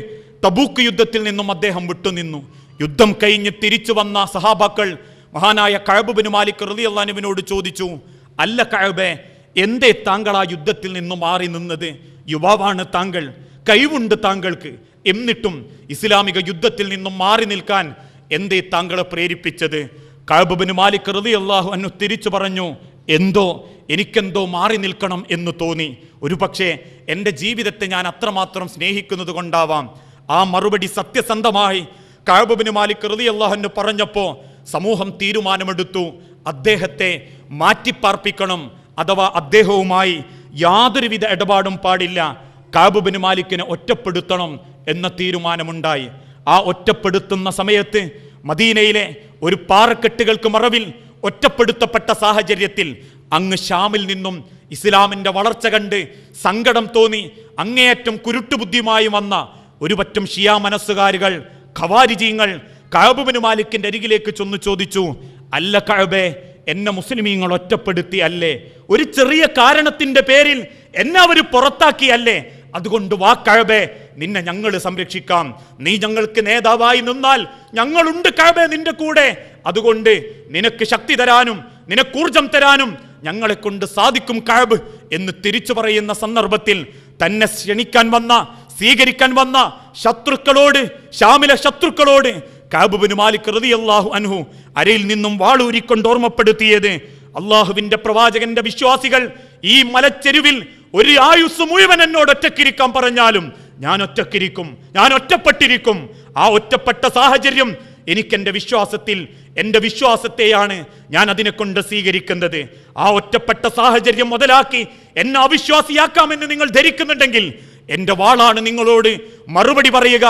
തബൂക്ക് യുദ്ധത്തിൽ നിന്നും അദ്ദേഹം വിട്ടുനിന്നു. യുദ്ധം കഴിഞ്ഞ് തിരിച്ചു വന്ന സഹാബാക്കൾ മഹാനായ കഅബ് ബിൻ മാലിക് റളിയല്ലാഹു അൻഹുവിനോട് ചോദിച്ചു, അല്ല കഅബേ, എന്തേ താങ്കൾ ആ യുദ്ധത്തിൽ നിന്നും മാറി നിന്നത്? യുവാവാണ് താങ്കൾ, കഴിവുണ്ട് താങ്കൾക്ക്, എന്നിട്ടും ഇസ്ലാമിക യുദ്ധത്തിൽ നിന്നും മാറി നിൽക്കാൻ എന്തേ താങ്കളെ പ്രേരിപ്പിച്ചത്? കഅബ് ബിൻ മാലിക് റളിയല്ലാഹു അൻഹു തിരിച്ചു പറഞ്ഞു, എനിക്കെന്തോ മാറി നിൽക്കണം എന്ന് തോന്നി. ഒരുപക്ഷെ എൻ്റെ ജീവിതത്തെ ഞാൻ അത്രമാത്രം സ്നേഹിക്കുന്നത് കൊണ്ടാവാം. ആ മറുപടി സത്യസന്ധമായി കഅബ് ബിൻ മാലിക് റളിയല്ലാഹു അൻഹു പറഞ്ഞപ്പോൾ സമൂഹം തീരുമാനമെടുത്തു, അദ്ദേഹത്തെ മാറ്റിപ്പാർപ്പിക്കണം, അഥവാ അദ്ദേഹവുമായി യാതൊരുവിധ ഇടപാടും പാടില്ല, കഅബ് ബിൻ മാലിക്കിനെ ഒറ്റപ്പെടുത്തണം എന്ന തീരുമാനമുണ്ടായി. ആ ഒറ്റപ്പെടുത്തുന്ന സമയത്ത് മദീനയിലെ ഒരു പാറക്കെട്ടുകൾക്ക് മറവിൽ ഒറ്റപ്പെടുത്തപ്പെട്ട സാഹചര്യത്തിൽ അങ്ങ് ഷാമിൽ നിന്നും ഇസ്ലാമിന്റെ വളർച്ച കണ്ട് സങ്കടം തോന്നി അങ്ങേയറ്റം കുരുട്ടുബുദ്ധിയുമായി വന്ന ഒരു പറ്റം ഷിയാ മനസ്സുകാരികൾ, ഖവാരിജീങ്ങൾ കഅബ് ബിൻ മാലിക്കിന്റെ അരികിലേക്ക് ചെന്ന് ചോദിച്ചു, അല്ല കഅബേ, എന്നെ മുസ്ലിമീങ്ങൾ ഒറ്റപ്പെടുത്തി അല്ലേ? ഒരു ചെറിയ കാരണത്തിന്റെ പേരിൽ എന്നെ അവർ പുറത്താക്കിയല്ലേ? അതുകൊണ്ട് വാ കഅബേ, നിന്നെ ഞങ്ങൾ സംരക്ഷിക്കാം, നീ ഞങ്ങൾക്ക് നേതാവായി നിന്നാൽ ഞങ്ങളുണ്ട് കഅബേ നിന്റെ കൂടെ, അതുകൊണ്ട് നിനക്ക് ശക്തി തരാനും നിനക്കൂർജം തരാനും ഞങ്ങളെ കൊണ്ട് സാധിക്കും കഅബ് എന്ന് തിരിച്ചു പറയുന്ന സന്ദർഭത്തിൽ തന്നെ സ്വീകരിക്കാൻ വന്ന ശത്രുക്കളോട്, ഷാമിലെ ശത്രുക്കളോട് കഅബ് ബിൻ മാലിക് റളിയല്ലാഹു അൻഹു അരയിൽ നിന്നും വാളൂരിക്കൊണ്ട് ഓർമ്മപ്പെടുത്തിയത്, അള്ളാഹുവിന്റെ പ്രവാചകന്റെ വിശ്വാസികൾ ഈ മലച്ചെരുവിൽ ഒരു ആയുസ് മുഴുവൻ എന്നോട് ഒറ്റക്കിരിക്കാൻ പറഞ്ഞാലും ഞാൻ ഒറ്റക്കിരിക്കും, ഞാൻ ഒറ്റപ്പെട്ടിരിക്കും. ആ ഒറ്റപ്പെട്ട സാഹചര്യം എനിക്കെന്റെ വിശ്വാസത്തെയാണ് ഞാൻ അതിനെ കൊണ്ട് സ്വീകരിക്കുന്നത്. ആ ഒറ്റപ്പെട്ട സാഹചര്യം മുതലാക്കി എന്നെ അവിശ്വാസിയാക്കാമെന്ന് നിങ്ങൾ ധരിക്കുന്നുണ്ടെങ്കിൽ എന്റെ വാളാണ് നിങ്ങളോട് മറുപടി പറയുക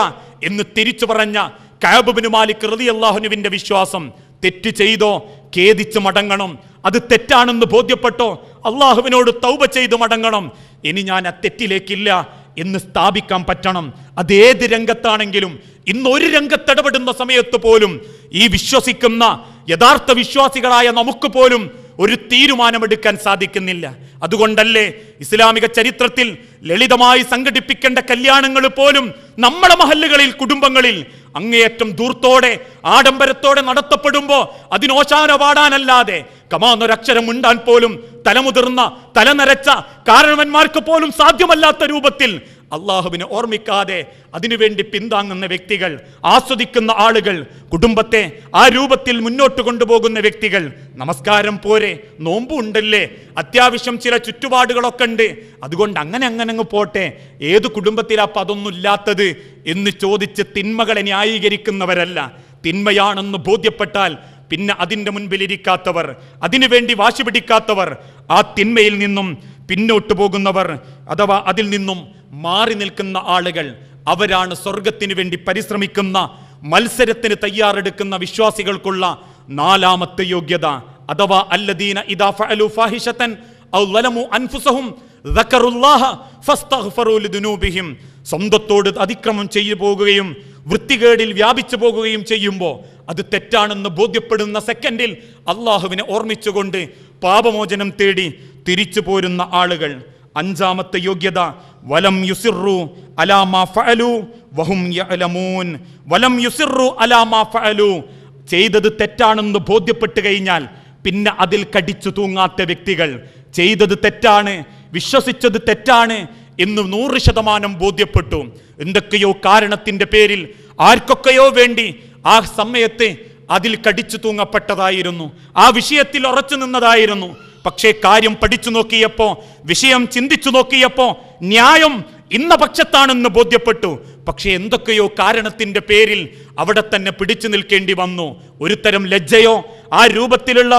എന്ന് തിരിച്ചു പറഞ്ഞ കഅബ് ബിൻ മാലിക് റളിയല്ലാഹു അൻഹുവിന്റെ വിശ്വാസം. തെറ്റ് ചെയ്തോ ഖേദിച്ച് മടങ്ങണം, അത് തെറ്റാണെന്ന് ബോധ്യപ്പെട്ടോ അള്ളാഹുവിനോട് തൗബ ചെയ്ത് മടങ്ങണം. ഇനി ഞാൻ ആ തെറ്റിലേക്കില്ല എന്ന് സ്ഥാപിക്കാൻ പറ്റണം. അതേത് രംഗത്താണെങ്കിലും. ഇന്നൊരു രംഗത്തിടപെടുന്ന സമയത്ത് പോലും ഈ വിശ്വസിക്കുന്ന യഥാർത്ഥ വിശ്വാസികളായ നമുക്ക് പോലും ഒരു തീരുമാനമെടുക്കാൻ സാധിക്കുന്നില്ല. അതുകൊണ്ടല്ലേ ഇസ്ലാമിക ചരിത്രത്തിൽ ലളിതമായി സംഘടിപ്പിക്കേണ്ട കല്യാണങ്ങൾ പോലും നമ്മുടെ മഹല്ലുകളിൽ, കുടുംബങ്ങളിൽ അങ്ങേയറ്റം ധൂർത്തോടെ ആഡംബരത്തോടെ നടത്തപ്പെടുമ്പോൾ അതിനോശാന പാടാനല്ലാതെ കമാന്നൊരക്ഷരം ഉണ്ടാൻ പോലും തലമുതിർന്ന തലനരച്ച കാരണവന്മാർക്ക് പോലും സാധ്യമല്ലാത്ത രൂപത്തിൽ അള്ളാഹുവിനെ ഓർമ്മിക്കാതെ അതിനുവേണ്ടി പിന്താങ്ങുന്ന വ്യക്തികൾ, ആസ്വദിക്കുന്ന ആളുകൾ, കുടുംബത്തെ ആ രൂപത്തിൽ മുന്നോട്ട് കൊണ്ടുപോകുന്ന വ്യക്തികൾ. നമസ്കാരം പോരെ, നോമ്പ് ഉണ്ടല്ലേ, അത്യാവശ്യം ചില ചുറ്റുപാടുകളൊക്കെ ഉണ്ട്, അതുകൊണ്ട് അങ്ങനെ അങ്ങ് പോട്ടെ, ഏത് കുടുംബത്തിലാപ്പം അതൊന്നും ഇല്ലാത്തത് എന്ന് ചോദിച്ച് തിന്മകളെ ന്യായീകരിക്കുന്നവരല്ല. തിന്മയാണെന്ന് ബോധ്യപ്പെട്ടാൽ പിന്നെ അതിൻ്റെ മുൻപിലിരിക്കാത്തവർ, അതിനുവേണ്ടി വാശി പിടിക്കാത്തവർ, ആ തിന്മയിൽ നിന്നും പിന്നോട്ട് പോകുന്നവർ അഥവാ അതിൽ നിന്നും മാറി നിൽക്കുന്ന ആളുകൾ, അവരാണ് സ്വർഗത്തിന് വേണ്ടി പരിശ്രമിക്കുന്ന, മത്സരത്തിന് തയ്യാറെടുക്കുന്ന വിശ്വാസികൾക്കുള്ള നാലാമത്തെ യോഗ്യത. അഥവാ അല്ലദീന ഇദാ ഫഅലു ഫാഹിഷതൻ ഔ ലലമു അൻഫുസഹും ദക്കറുല്ലാഹ ഫസ്തഗ്ഫറു ലിദുനൂബിഹിം. സ്വന്തത്തോട് അതിക്രമം ചെയ്തു പോകുകയും വൃത്തികേടിൽ വ്യാപിച്ചു പോകുകയും ചെയ്യുമ്പോൾ അത് തെറ്റാണെന്ന് ബോധ്യപ്പെടുന്ന സെക്കൻഡിൽ അള്ളാഹുവിനെ ഓർമ്മിച്ചുകൊണ്ട് പാപമോചനം തേടി തിരിച്ചു പോരുന്ന ആളുകൾ. അഞ്ചാമത്തെ യോഗ്യത വലം യുസിറു അലാ മാ ഫഅലു വഹും യഅലമൂൻ. വലം യുസിറു അലാ മാ ഫഅലു. ചെയ്തത് തെറ്റാണെന്ന് ബോധ്യപ്പെട്ട് കഴിഞ്ഞാൽ പിന്നെ അതിൽ കടിച്ചു തൂങ്ങാത്ത വ്യക്തികൾ. ചെയ്തത് തെറ്റാണ്, വിശ്വസിച്ചത് തെറ്റാണ് എന്ന് 100% ബോധ്യപ്പെട്ടു. എന്തൊക്കെയോ കാരണത്തിന്റെ പേരിൽ ആർക്കൊക്കെയോ വേണ്ടി ആ സമയത്ത് അതിൽ കടിച്ചു തൂങ്ങപ്പെട്ടതായിരുന്നു, ആ വിഷയത്തിൽ ഉറച്ചു നിന്നതായിരുന്നു. പക്ഷേ കാര്യം പഠിച്ചു നോക്കിയപ്പോ, വിഷയം ചിന്തിച്ചു നോക്കിയപ്പോ ന്യായം ഇന്ന പക്ഷത്താണെന്ന് ബോധ്യപ്പെട്ടു. പക്ഷേ എന്തൊക്കെയോ കാരണത്തിന്റെ പേരിൽ അവിടെ തന്നെ പിടിച്ചു നിൽക്കേണ്ടി വന്നു. ഒരു തരം ലജ്ജയോ ആ രൂപത്തിലുള്ള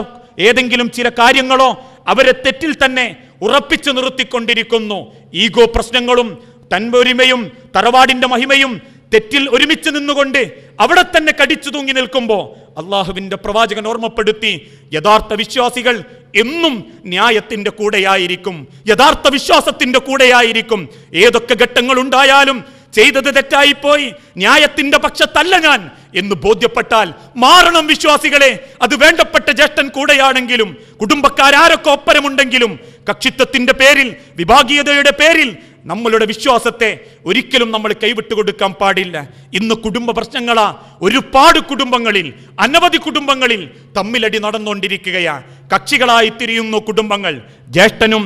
ഏതെങ്കിലും ചില കാര്യങ്ങളോ അവരെ തെറ്റിൽ തന്നെ ഉറപ്പിച്ചു നിർത്തിക്കൊണ്ടിരിക്കുന്നു. ഈഗോ പ്രശ്നങ്ങളും തൻപൊരിമയും തറവാടിന്റെ മഹിമയും തെറ്റിൽ ഒരുമിച്ച് നിന്നുകൊണ്ട് അവിടെ തന്നെ കടിച്ചു തൂങ്ങി നിൽക്കുമ്പോൾ അള്ളാഹുവിന്റെ പ്രവാചകൻ ഓർമ്മപ്പെടുത്തി, യഥാർത്ഥ വിശ്വാസികൾ എന്നും ന്യായത്തിന്റെ കൂടെയായിരിക്കും, യഥാർത്ഥ വിശ്വാസത്തിന്റെ കൂടെയായിരിക്കും. ഏതൊക്കെ ഘട്ടങ്ങൾ ഉണ്ടായാലും ചെയ്തത് തെറ്റായിപ്പോയി, ന്യായത്തിന്റെ പക്ഷത്തല്ല ഞാൻ എന്ന് ബോധ്യപ്പെട്ടാൽ മാറണം വിശ്വാസികളെ. അത് വേണ്ടപ്പെട്ട ജ്യേഷ്ഠൻ കൂടെയാണെങ്കിലും കുടുംബക്കാരൊക്കെ ഒപ്പരമുണ്ടെങ്കിലും കക്ഷിത്വത്തിന്റെ പേരിൽ, വിഭാഗീയതയുടെ പേരിൽ നമ്മളുടെ വിശ്വാസത്തെ ഒരിക്കലും നമ്മൾ കൈവിട്ടു കൊടുക്കാൻ പാടില്ല. ഇന്ന് കുടുംബ പ്രശ്നങ്ങളാ ഒരുപാട് കുടുംബങ്ങളിൽ, അനവധി കുടുംബങ്ങളിൽ തമ്മിലടി നടന്നുകൊണ്ടിരിക്കുകയാണ്. കക്ഷികളായി തിരിയുന്നു കുടുംബങ്ങൾ. ജ്യേഷ്ഠനും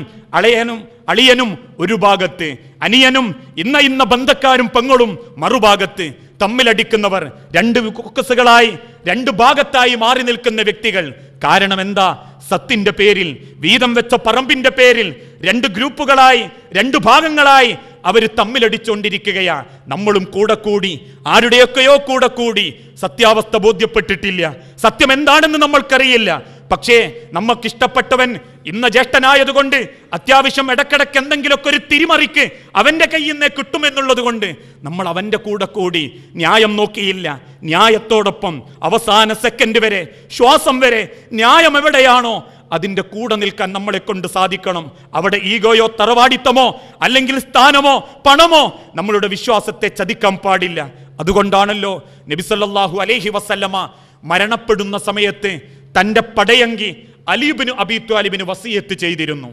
അളിയനും ഒരു ഭാഗത്ത്, അനിയനും ഇന്ന ബന്ധക്കാരും പെങ്ങളും മറുഭാഗത്ത്. തമ്മിലടിക്കുന്നവർ രണ്ട് കൊക്കസുകളായി, രണ്ട് ഭാഗത്തായി മാറി നിൽക്കുന്ന വ്യക്തികൾ. കാരണം എന്താ? സത്തിന്റെ പേരിൽ, വീതം വെച്ച പറമ്പിന്റെ പേരിൽ രണ്ട് ഗ്രൂപ്പുകളായി, രണ്ട് ഭാഗങ്ങളായി അവർ തമ്മിലടിച്ചുകൊണ്ടിരിക്കുകയാ. നമ്മളും കൂടെ കൂടി, ആരുടെയൊക്കെയോ കൂടെ കൂടി. സത്യാവസ്ഥ ബോധ്യപ്പെട്ടിട്ടില്ല, സത്യം എന്താണെന്ന് നമ്മൾക്കറിയില്ല. പക്ഷേ നമുക്കിഷ്ടപ്പെട്ടവൻ ഇന്ന ജ്യേഷ്ഠനായതുകൊണ്ട് അത്യാവശ്യം ഇടക്കിടക്ക് എന്തെങ്കിലുമൊക്കെ ഒരു തിരിമറിക്ക് അവന്റെ കയ്യിൽ നിന്ന് കിട്ടുമെന്നുള്ളത് കൊണ്ട് നമ്മൾ അവന്റെ കൂടെ കൂടി. ന്യായം നോക്കിയില്ല. ന്യായത്തോടൊപ്പം അവസാന സെക്കൻഡ് വരെ, ശ്വാസം വരെ ന്യായം എവിടെയാണോ അതിന്റെ കൂടെ നിൽക്കാൻ നമ്മളെ കൊണ്ട് സാധിക്കണം. അവിടെ ഈഗോയോ തറവാടിത്തമോ അല്ലെങ്കിൽ സ്ഥാനമോ പണമോ നമ്മളുടെ വിശ്വാസത്തെ ചതിക്കാൻ പാടില്ല. അതുകൊണ്ടാണല്ലോ നബി സല്ലല്ലാഹു അലൈഹി വസല്ലമ മരണപ്പെടുന്ന സമയത്ത് തന്റെ പടയങ്കി അലി ഇബ്നു അബീ ത്വാലിബിന് വസിയത്ത് ചെയ്തിരുന്നു.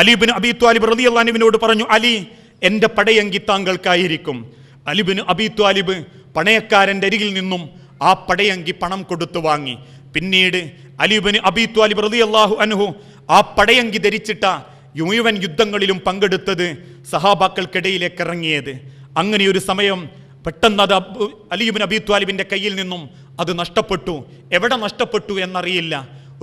അലി ഇബ്നു അബീ ത്വാലിബ് റളിയല്ലാഹു അൻഹുവിനോട് പറഞ്ഞു, അലി, എന്റെ പടയങ്കി താങ്കൾക്കായിരിക്കും. അലി ഇബ്നു അബീ ത്വാലിബ് പണയക്കാരന്റെ അരികിൽ നിന്നും ആ പടയങ്കി പണം കൊടുത്തു വാങ്ങി. പിന്നീട് അലി ഇബ്നു അബീ ത്വാലിബ് റളിയല്ലാഹു അൻഹു ആ പടയങ്കി ധരിച്ചിട്ട മുഴുവൻ യുദ്ധങ്ങളിലും പങ്കെടുത്തത്, സഹാബാക്കൾക്കിടയിലേക്ക് ഇറങ്ങിയത്. അങ്ങനെ ഒരു സമയം പെട്ടെന്ന് അത് അലി ഇബ്നു അബീ ത്വാലിബിന്റെ കയ്യിൽ നിന്നും അത് നഷ്ടപ്പെട്ടു. എവിടെ നഷ്ടപ്പെട്ടു എന്നറിയില്ല.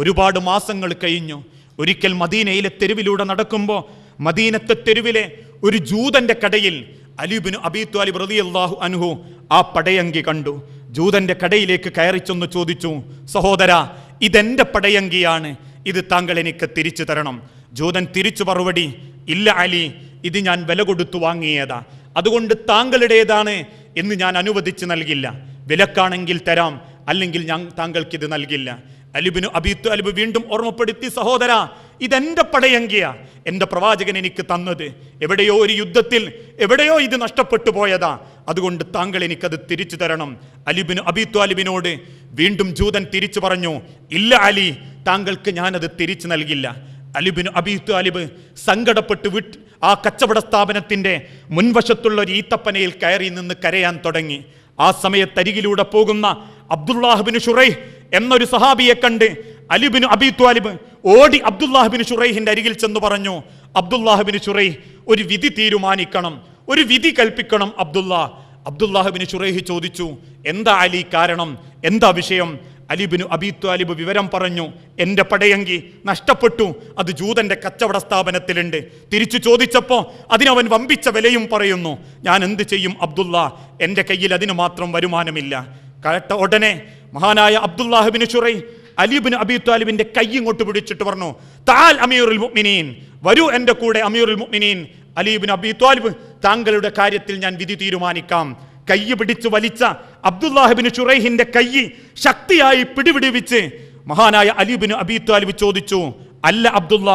ഒരുപാട് മാസങ്ങൾ കഴിഞ്ഞു. ഒരിക്കൽ മദീനയിലെ തെരുവിലൂടെ നടക്കുമ്പോൾ മദീനത്തെ തെരുവിലെ ഒരു ജൂതന്റെ കടയിൽ അലി ഇബ്നു അബീ ത്വാലിബ് റളിയല്ലാഹു അൻഹു ആ പടയങ്കി കണ്ടു. ജൂതന്റെ കടയിലേക്ക് കയറി ചെന്ന് ചോദിച്ചു, സഹോദരാ, ഇതെന്റെ പടയങ്കിയാണ്, ഇത് താങ്കൾ എനിക്ക് തിരിച്ചു തരണം. ജൂതൻ തിരിച്ചു മറുപടി, ഇല്ല അലി, ഇത് ഞാൻ വില കൊടുത്തു വാങ്ങിയതാ, അതുകൊണ്ട് താങ്കളുടേതാണ് എന്ന് ഞാൻ അനുവദിച്ച് നൽകില്ല. വിലക്കാണെങ്കിൽ തരാം, അല്ലെങ്കിൽ ഞാൻ താങ്കൾക്കിത് നൽകില്ല. അലി ഇബ്നു അബീ ത്വാലിബ് വീണ്ടും ഓർമ്മപ്പെടുത്തി, സഹോദരാ, ഇതെന്റെ പടയങ്കിയ, എന്റെ പ്രവാചകൻ എനിക്ക് തന്നത്. എവിടെയോ ഒരു യുദ്ധത്തിൽ എവിടെയോ ഇത് നഷ്ടപ്പെട്ടു പോയതാ, അതുകൊണ്ട് താങ്കൾ എനിക്കത് തിരിച്ചു തരണം. അലി ഇബ്നു അബീ ത്വാലിബിനോട് വീണ്ടും ജൂതൻ തിരിച്ചു പറഞ്ഞു, ഇല്ല അലി, താങ്കൾക്ക് ഞാനത് തിരിച്ചു നൽകില്ല. അലി ഇബ്നു അബീ ത്വാലിബ് സങ്കടപ്പെട്ട് ആ കച്ചവട സ്ഥാപനത്തിന്റെ മുൻവശത്തുള്ള ഒരു ഈത്തപ്പനയിൽ കയറി നിന്ന് കരയാൻ തുടങ്ങി. ആ സമയത്തരികിലൂടെ പോകുന്ന അബ്ദുല്ലാഹ് ബിൻ ശുറൈഹ് എന്നൊരു സഹാബിയെ കണ്ട് അലി ഇബ്നു അബീ ത്വാലിബ് ഓടി അബ്ദുല്ലാഹ് ബിൻ ശുറൈഹിന്റെ അരികിൽ ചെന്ന് പറഞ്ഞു, അബ്ദുല്ലാഹ് ബിൻ ശുറൈഹ്, ഒരു വിധി തീരുമാനിക്കണം, ഒരു വിധി കൽപ്പിക്കണം. അബ്ദുല്ലാഹ് ബിൻ ശുറൈഹ് ചോദിച്ചു, എന്താ അലി കാരണം, എന്താ വിഷയം? അലി ഇബ്നു അബീ ത്വാലിബ് വിവരം പറഞ്ഞു, എന്റെ പടയങ്കി നഷ്ടപ്പെട്ടു, അത് ജൂതന്റെ കച്ചവട സ്ഥാപനത്തിലുണ്ട്. തിരിച്ചു ചോദിച്ചപ്പോ അതിനവൻ വമ്പിച്ച വിലയും പറയുന്നു. ഞാൻ എന്ത് ചെയ്യും അബ്ദുല്ലാ, എന്റെ കയ്യിൽ അതിന് മാത്രം വരുമാനമില്ല. കേട്ട ഉടനെ മഹാനായ അബ്ദുല്ലാഹ് ബിൻ ശുറൈഹ് അലി ഇബ്നു അബീ ത്വാലിബിന്റെ കൈ ഇങ്ങോട്ട് പിടിച്ചിട്ട് പറഞ്ഞു, താൽ അമീറുൽ മുഅ്മിനീൻ, വരൂ എന്റെ കൂടെ അമീറുൽ മുഅ്മിനീൻ അലി ഇബ്നു അബീ ത്വാലിബ്, താങ്കളുടെ കാര്യത്തിൽ ഞാൻ വിധി തീരുമാനിക്കാം. കൈ പിടിച്ചു വലിച്ച അബ്ദുല്ലാഹ് ഇബ്നു ശുറൈഹിന്റെ കൈ ശക്തിയായി പിടിവിടിവിച്ച് മഹാനായ അലി ഇബ്നു അബീ ത്വാലിബ് ചോദിച്ചു, അല്ല അബ്ദുള്ള,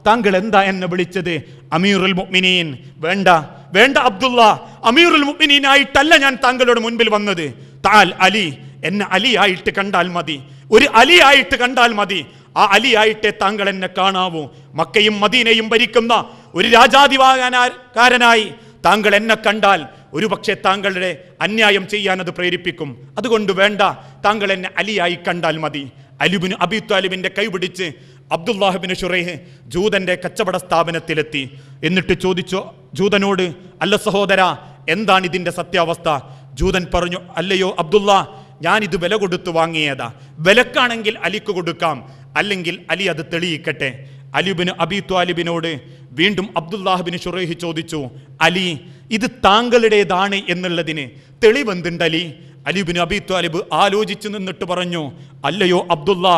താങ്കൾ എന്താ എന്നെ വിളിച്ചത്? അമീറുൽ മുഅ്മിനീൻ. വേണ്ട വേണ്ട അബ്ദുള്ള, അമീറുൽ മുഅ്മിനീൻ ആയിട്ടല്ല ഞാൻ താങ്കളുടെ മുൻപിൽ വന്നത്. താൽ അലി, എന്നെ അലി ആയിട്ട് കണ്ടാൽ മതി, ഒരു അലി ആയിട്ട് കണ്ടാൽ മതി. ആ അലി ആയിട്ടേ താങ്കൾ എന്നെ കാണാവൂ. മക്കയും മദീനയും ഭരിക്കുന്ന ഒരു രാജാധികാരനായി താങ്കൾ എന്നെ കണ്ടാൽ ഒരുപക്ഷെ താങ്കളുടെ അന്യായം ചെയ്യാൻ അത് പ്രേരിപ്പിക്കും. അതുകൊണ്ട് വേണ്ട, താങ്കൾ എന്നെ അലിയായി കണ്ടാൽ മതി. അലി ഇബ്നു അബീ ത്വാലിബിന്റെ കൈപിടിച്ച് അബ്ദുല്ലാഹ് ഇബ്നു ശുറൈഹ് ജൂതന്റെ കച്ചവട സ്ഥാപനത്തിലെത്തി. എന്നിട്ട് ചോദിച്ചു ജൂതനോട്, അല്ല സഹോദര, എന്താണ് ഇതിന്റെ സത്യാവസ്ഥ? ജൂതൻ പറഞ്ഞു, അല്ലയോ അബ്ദുള്ള, ഞാനിത് വില കൊടുത്തു വാങ്ങിയതാ. വിലക്കാണെങ്കിൽ അലിക്ക് കൊടുക്കാം, അല്ലെങ്കിൽ അലി അത് തെളിയിക്കട്ടെ. അലി ഇബ്നു അബീ ത്വാലിബിനോട് വീണ്ടും അബ്ദുല്ലാഹ് ഇബ്നു ശുറൈഹ് ചോദിച്ചു, അലി, ഇത് താങ്കളുടേതാണ് എന്നുള്ളതിന് തെളിവെന്തുണ്ട് അലി? അലി ഇബ്നു അബീ ത്വാലിബ് ആലോചിച്ചു നിന്നിട്ട് പറഞ്ഞു, അല്ലയോ അബ്ദുള്ള,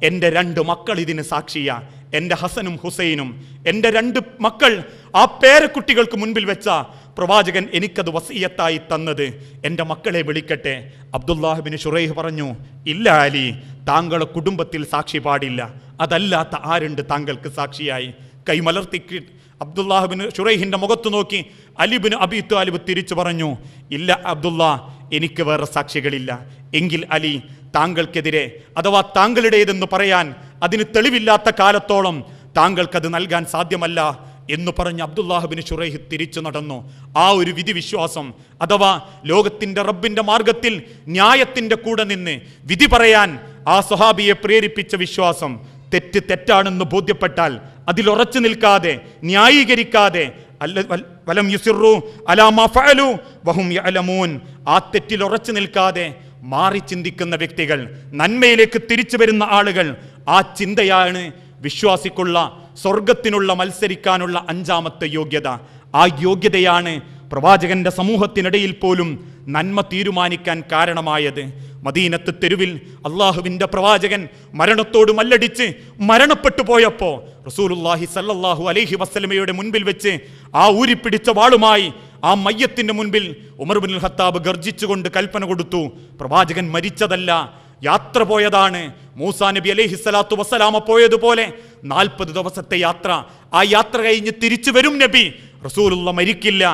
എൻ്റെ 2 മക്കൾ ഇതിന് സാക്ഷിയാ. എൻ്റെ ഹസനും ഹുസൈനും, എൻ്റെ 2 മക്കൾ ആ പേരക്കുട്ടികൾക്ക് മുൻപിൽ വെച്ച പ്രവാചകൻ എനിക്കത് വസിയത്തായി തന്നത്. എൻ്റെ മക്കളെ വിളിക്കട്ടെ. അബ്ദുല്ലാഹ് ഇബ്നു ശുറൈഹ് പറഞ്ഞു, ഇല്ല അലി, താങ്കളുടെ കുടുംബത്തിൽ സാക്ഷി പാടില്ല. അതല്ലാത്ത ആരുണ്ട് താങ്കൾക്ക് സാക്ഷിയായി? കൈമലർത്തി അബ്ദുല്ലാഹ് ഇബ്നു ശുറൈഹിന്റെ മുഖത്ത് നോക്കി അലി ഇബ്നു അബീ ത്വാലിബ് തിരിച്ചു പറഞ്ഞു, ഇല്ല അബ്ദുള്ള, എനിക്ക് വേറെ സാക്ഷികളില്ല. എങ്കിൽ അലി, താങ്കൾക്കെതിരെ അഥവാ താങ്കളുടേതെന്ന് പറയാൻ അതിന് തെളിവില്ലാത്ത കാലത്തോളം താങ്കൾക്കത് നൽകാൻ സാധ്യമല്ല എന്ന് പറഞ്ഞ് അബ്ദുല്ലാഹ് ഇബ്നു ശുറൈഹ് തിരിച്ചു നടന്നു. ആ ഒരു വിധി വിശ്വാസം അഥവാ ലോകത്തിന്റെ റബ്ബിന്റെ മാർഗത്തിൽ ന്യായത്തിന്റെ കൂടെ നിന്ന് വിധി പറയാൻ ആ സ്വഹാബിയെ പ്രേരിപ്പിച്ച വിശ്വാസം തെറ്റ് തെറ്റാണെന്ന് ബോധ്യപ്പെട്ടാൽ അതിലുറച്ചു നിൽക്കാതെ ന്യായീകരിക്കാതെ വലം യുസിറു അലാ മാ ഫഅലു വഹും യഅലമൂൻ, ആ തെറ്റിൽ ഉറച്ചു നിൽക്കാതെ മാറി ചിന്തിക്കുന്ന വ്യക്തികൾ, നന്മയിലേക്ക് തിരിച്ചു വരുന്ന ആളുകൾ, ആ ചിന്തയാണ് വിശ്വാസിക്കുള്ള സ്വർഗത്തിനുള്ള മത്സരിക്കാനുള്ള 5ാമത്തെ യോഗ്യത. ആ യോഗ്യതയാണ് പ്രവാചകന്റെ സമൂഹത്തിനിടയിൽ പോലും നന്മ തീരുമാനിക്കാൻ കാരണമായത്. മദീനത്ത് തെരുവിൽ അള്ളാഹുവിൻ്റെ പ്രവാചകൻ മരണത്തോട് മല്ലടിച്ച് മരണപ്പെട്ടു പോയപ്പോൾ റസൂലുള്ളാഹി സല്ലല്ലാഹു അലൈഹി വസല്ലമയുടെ മുൻപിൽ വെച്ച് ആ ഊരിപ്പിടിച്ച വാളുമായി ആ മയ്യത്തിന്റെ മുൻപിൽ ഉമർ ഇബ്നുൽ ഖത്താബ് ഗർജിച്ചുകൊണ്ട് കൽപ്പന കൊടുത്തു, പ്രവാചകൻ മരിച്ചതല്ല, യാത്ര പോയതാണ്. മൂസാ നബി അലൈഹി സ്വലാത്തു വസ്സലാമ പോയതുപോലെ 40 ദിവസത്തെ യാത്ര, ആ യാത്ര കഴിഞ്ഞ് തിരിച്ചു വരും നബി, റസൂലുള്ള മരിക്കില്ല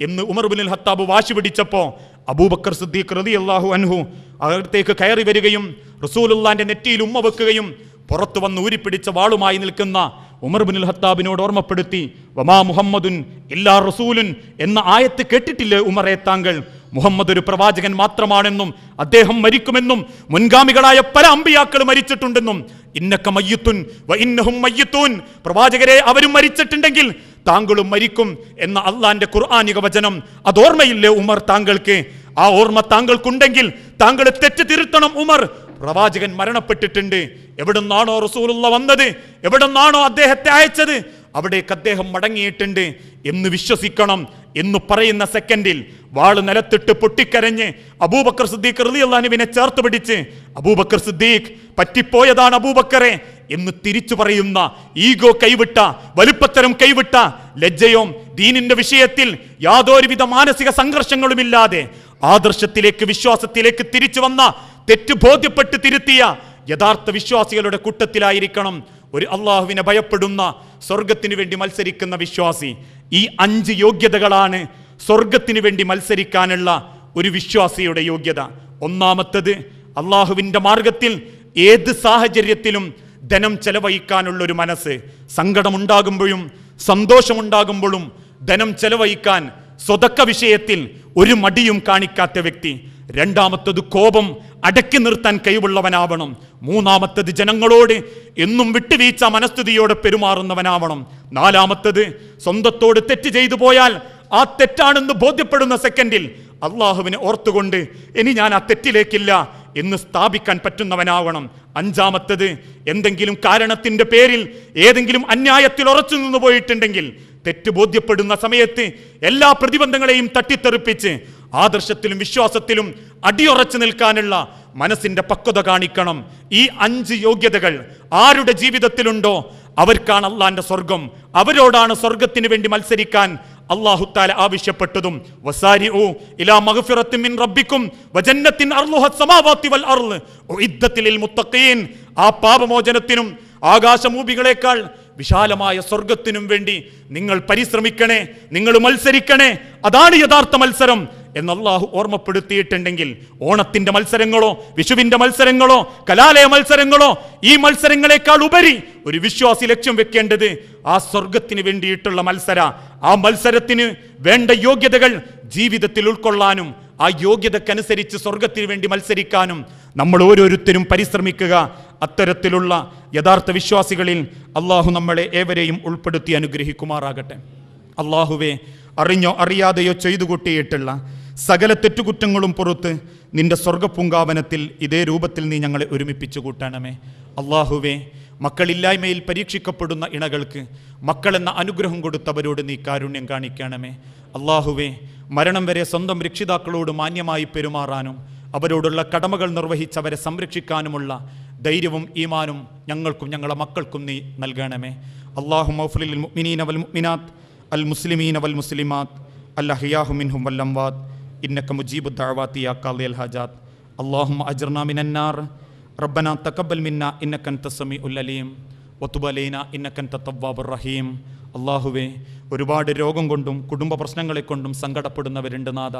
എന്ന് ഉമർ ഇബ്നുൽ ഖത്താബ് വാശി പിടിച്ചപ്പോൾ അബൂബക്കർ സിദ്ദീഖ് റളിയല്ലാഹു അൻഹു അകത്തേക്ക് കയറി വരികയും റസൂലുള്ളാന്റെ നെറ്റിയിൽ ഉമ്മ വെക്കുകയും പുറത്തു വന്ന് ഊരിപ്പിടിച്ച വാളുമായി നിൽക്കുന്ന ഉമർ ഇബ്നുൽ ഖത്താബിനോട് ഓർമ്മപ്പെടുത്തി, വമാ മുഹമ്മദുൻ ഇല്ലാ റസൂലുൻ എന്ന ആയത്ത് കേട്ടിട്ടില്ലേ ഉമറെ താങ്കൾ? മുഹമ്മദ് ഒരു പ്രവാചകൻ മാത്രമാണെന്നും അദ്ദേഹം മരിക്കുമെന്നും മുൻഗാമികളായ പല അമ്പിയാക്കൾ മരിച്ചിട്ടുണ്ടെന്നും, ഇന്നക മയ്യിത്തുൻ വ ഇന്നഹും മയ്യിത്തൂൻ, പ്രവാചകരെ അവരും മരിച്ചിട്ടുണ്ടെങ്കിൽ താങ്കളും മരിക്കും എന്ന അള്ളാന്റെ ഖുർആനിക വചനം അതോർമ്മയില്ലേ ഉമർ താങ്കൾക്ക്? ആ ഓർമ്മ താങ്കൾക്കുണ്ടെങ്കിൽ താങ്കൾ തെറ്റ് തിരുത്തണം ഉമർ. പ്രവാചകൻ മരണപ്പെട്ടിട്ടുണ്ട്, എവിടുന്നാണോ റസൂലുള്ള വന്നത്, എവിടുന്നാണോ അദ്ദേഹത്തെ അയച്ചത് അവിടേക്ക് അദ്ദേഹം മടങ്ങിയിട്ടുണ്ട് എന്ന് വിശ്വസിക്കണം എന്ന് പറയുന്ന സെക്കൻഡിൽ വാള് നിലത്തിട്ട് പൊട്ടിക്കരഞ്ഞ് അബൂബക്കർ സിദ്ദീഖ് റളിയല്ലാഹു അൻഹുവിനെ ചേർത്ത് പിടിച്ച്, അബൂബക്കർ സിദ്ദീഖ് പറ്റിപ്പോയതാണ് അബൂബക്കറെ എന്ന് തിരിച്ചു പറയുന്ന, ഈഗോ കൈവിട്ട, വലുപ്പത്തരം കൈവിട്ട, ലജ്ജയും ദീനിന്റെ വിഷയത്തിൽ യാതൊരുവിധ മാനസിക സംഘർഷങ്ങളുമില്ലാതെ ആദർശത്തിലേക്ക് വിശ്വാസത്തിലേക്ക് തിരിച്ചു വന്ന, തെറ്റ് ബോധ്യപ്പെട്ട് തിരുത്തിയ യഥാർത്ഥ വിശ്വാസികളുടെ കൂട്ടത്തിലായിരിക്കണം ഒരു അള്ളാഹുവിനെ ഭയപ്പെടുന്ന സ്വർഗത്തിന് വേണ്ടി മത്സരിക്കുന്ന വിശ്വാസി. ഈ 5 യോഗ്യതകളാണ് സ്വർഗത്തിന് വേണ്ടി മത്സരിക്കാനുള്ള ഒരു വിശ്വാസിയുടെ യോഗ്യത. ഒന്നാമത്തത്, അള്ളാഹുവിൻ്റെ മാർഗത്തിൽ ഏത് സാഹചര്യത്തിലും ധനം ചെലവഴിക്കാനുള്ള ഒരു മനസ്സ്. സങ്കടമുണ്ടാകുമ്പോഴും സന്തോഷമുണ്ടാകുമ്പോഴും ധനം ചെലവഴിക്കാൻ സ്വതക്ക വിഷയത്തിൽ ഒരു മടിയും കാണിക്കാത്ത വ്യക്തി. രണ്ടാമത്തത്, കോപം അടക്കി നിർത്താൻ കഴിവുള്ളവനാവണം. മൂന്നാമത്തത്, ജനങ്ങളോട് എന്നും വിട്ടുവീഴ്ച മനസ്ഥിതിയോടെ പെരുമാറുന്നവനാവണം. നാലാമത്തത്, സ്വന്തത്തോട് തെറ്റ് ചെയ്തു പോയാൽ ആ തെറ്റാണെന്ന് ബോധ്യപ്പെടുന്ന സെക്കൻഡിൽ അള്ളാഹുവിനെ ഓർത്തുകൊണ്ട് ഇനി ഞാൻ ആ തെറ്റിലേക്കില്ല എന്ന് സ്ഥാപിക്കാൻ പറ്റുന്നവനാവണം. അഞ്ചാമത്തത്, എന്തെങ്കിലും കാരണത്തിന്റെ പേരിൽ ഏതെങ്കിലും അന്യായത്തിൽ ഉറച്ചു നിന്നു പോയിട്ടുണ്ടെങ്കിൽ തെറ്റ് ബോധ്യപ്പെടുന്ന സമയത്ത് എല്ലാ പ്രതിബന്ധങ്ങളെയും തട്ടിത്തെറിപ്പിച്ച് ആദർശത്തിലും വിശ്വാസത്തിലും അടിയുറച്ചു നിൽക്കാനുള്ള മനസ്സിന്റെ പക്വത കാണിക്കണം. ഈ 5 യോഗ്യതകൾ ആരുടെ ജീവിതത്തിലുണ്ടോ അവർക്കാണ് അള്ളാന്റെ സ്വർഗം. അവരോടാണ് സ്വർഗത്തിന് വേണ്ടി മത്സരിക്കാൻ അല്ലാഹു തആല ആവശ്യപ്പെട്ടതും. വസാരിഉ ഇലാ മഗ്ഫിറത്തിൻ മിൻ റബ്ബിക്കും വജന്നത്തിൻ അർളുഹ അസ്സമാവാതി വൽ അർള് ഉഇദ്ദത്തിൽ ലിൽ മുത്തഖീൻ. ആ പാപമോചനത്തിനും ആകാശഭൂമികളെക്കാൾ വിശാലമായ സ്വർഗത്തിനും വേണ്ടി നിങ്ങൾ പരിശ്രമിക്കണേ, നിങ്ങൾ മത്സരിക്കണേ. അതാണ് യഥാർത്ഥ മത്സരം എന്ന് അല്ലാഹു ഓർമ്മപ്പെടുത്തിയിട്ടുണ്ടെങ്കിൽ ഓണത്തിന്റെ മത്സരങ്ങളോ വിഷുവിന്റെ മത്സരങ്ങളോ കലാലയ മത്സരങ്ങളോ ഈ മത്സരങ്ങളെക്കാൾ ഉപരി ഒരു വിശ്വാസി ലക്ഷ്യം വെക്കേണ്ടത് ആ സ്വർഗത്തിന് വേണ്ടിയിട്ടുള്ള മത്സര. ആ മത്സരത്തിന് വേണ്ട യോഗ്യതകൾ ജീവിതത്തിൽ ഉൾക്കൊള്ളാനും ആ യോഗ്യതക്കനുസരിച്ച് സ്വർഗത്തിന് വേണ്ടി മത്സരിക്കാനും നമ്മൾ ഓരോരുത്തരും പരിശ്രമിക്കുക. അത്തരത്തിലുള്ള യഥാർത്ഥ വിശ്വാസികളിൽ അള്ളാഹു നമ്മളെ ഏവരെയും ഉൾപ്പെടുത്തി അനുഗ്രഹിക്കുമാറാകട്ടെ. അള്ളാഹുവേ, അറിഞ്ഞോ അറിയാതെയോ ചെയ്തു കൂട്ടിയിട്ടുള്ള സകല തെറ്റുകുറ്റങ്ങളും പുറത്ത് നിന്റെ സ്വർഗപൂങ്കാവനത്തിൽ ഇതേ രൂപത്തിൽ നീ ഞങ്ങളെ ഒരുമിപ്പിച്ചു കൂട്ടണമേ. അള്ളാഹുവേ, മക്കളില്ലായ്മയിൽ പരീക്ഷിക്കപ്പെടുന്ന ഇണകൾക്ക് മക്കളെന്ന അനുഗ്രഹം കൊടുത്തവരോട് നീ കാരുണ്യം കാണിക്കണമേ. അള്ളാഹുവേ, മരണം വരെ സ്വന്തം രക്ഷിതാക്കളോട് മാന്യമായി പെരുമാറാനും അവരോടുള്ള കടമകൾ നിർവഹിച്ചവരെ സംരക്ഷിക്കാനുമുള്ള ധൈര്യവും ഈമാനും ഞങ്ങൾക്കും ഞങ്ങളുടെ മക്കൾക്കും നീ നൽകണമേ. അല്ലാഹുമ്മ ഗ്ഫിർ ലിൽ മുഅ്മിനീന വൽ മുഅ്മിനാത്ത് അൽ മുസ്ലിമീന വൽ മുസ്ലിമാത്ത് അൽ അഹ്യാഹു മിൻഹും വൽ അംവാത്ത് ഇന്നക മുജീബുദ് ദഅവാതി യാ ഖാദിയൽ ഹാജാത്ത്. അല്ലാഹുമ്മ അജ്ർനാ മിനൻ നാർ റബ്ബനാ തഖബ്ബൽ മിന്നാ ഇന്നക അൻതസ് സമീഉൽ അലീം വതുബ് അലൈനാ ഇന്നക അൻതത് തവ്വാബുർ റഹീം. അള്ളാഹുവേ, ഒരുപാട് രോഗം കൊണ്ടും കുടുംബ പ്രശ്നങ്ങളെ കൊണ്ടും സങ്കടപ്പെടുന്നവരുണ്ട് നാഥ.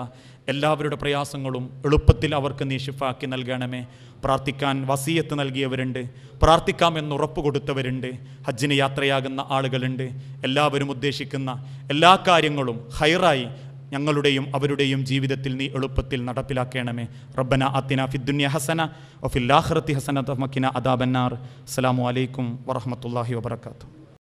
എല്ലാവരുടെ പ്രയാസങ്ങളും എളുപ്പത്തിൽ അവർക്ക് നീ ശിഫാക്കി നൽകണമേ. പ്രാർത്ഥിക്കാൻ വസിയത്ത് നൽകിയവരുണ്ട്, പ്രാർത്ഥിക്കാമെന്ന് ഉറപ്പ് കൊടുത്തവരുണ്ട്, ഹജ്ജിന് യാത്രയാകുന്ന ആളുകളുണ്ട്. എല്ലാവരും ഉദ്ദേശിക്കുന്ന എല്ലാ കാര്യങ്ങളും ഹൈറായി ഞങ്ങളുടെയും അവരുടെയും ജീവിതത്തിൽ നീ എളുപ്പത്തിൽ നടപ്പിലാക്കണമേ. റബ്ബന ആതിനാ ഫിദ്ദുനിയ ഹസന വഫിൽ ആഖിറതി ഹസനത വഖിനാ അദാബന്നാർ. അസ്സലാമു അലൈക്കും വറഹ്മത്തുള്ളാഹി വബറകാതുഹു.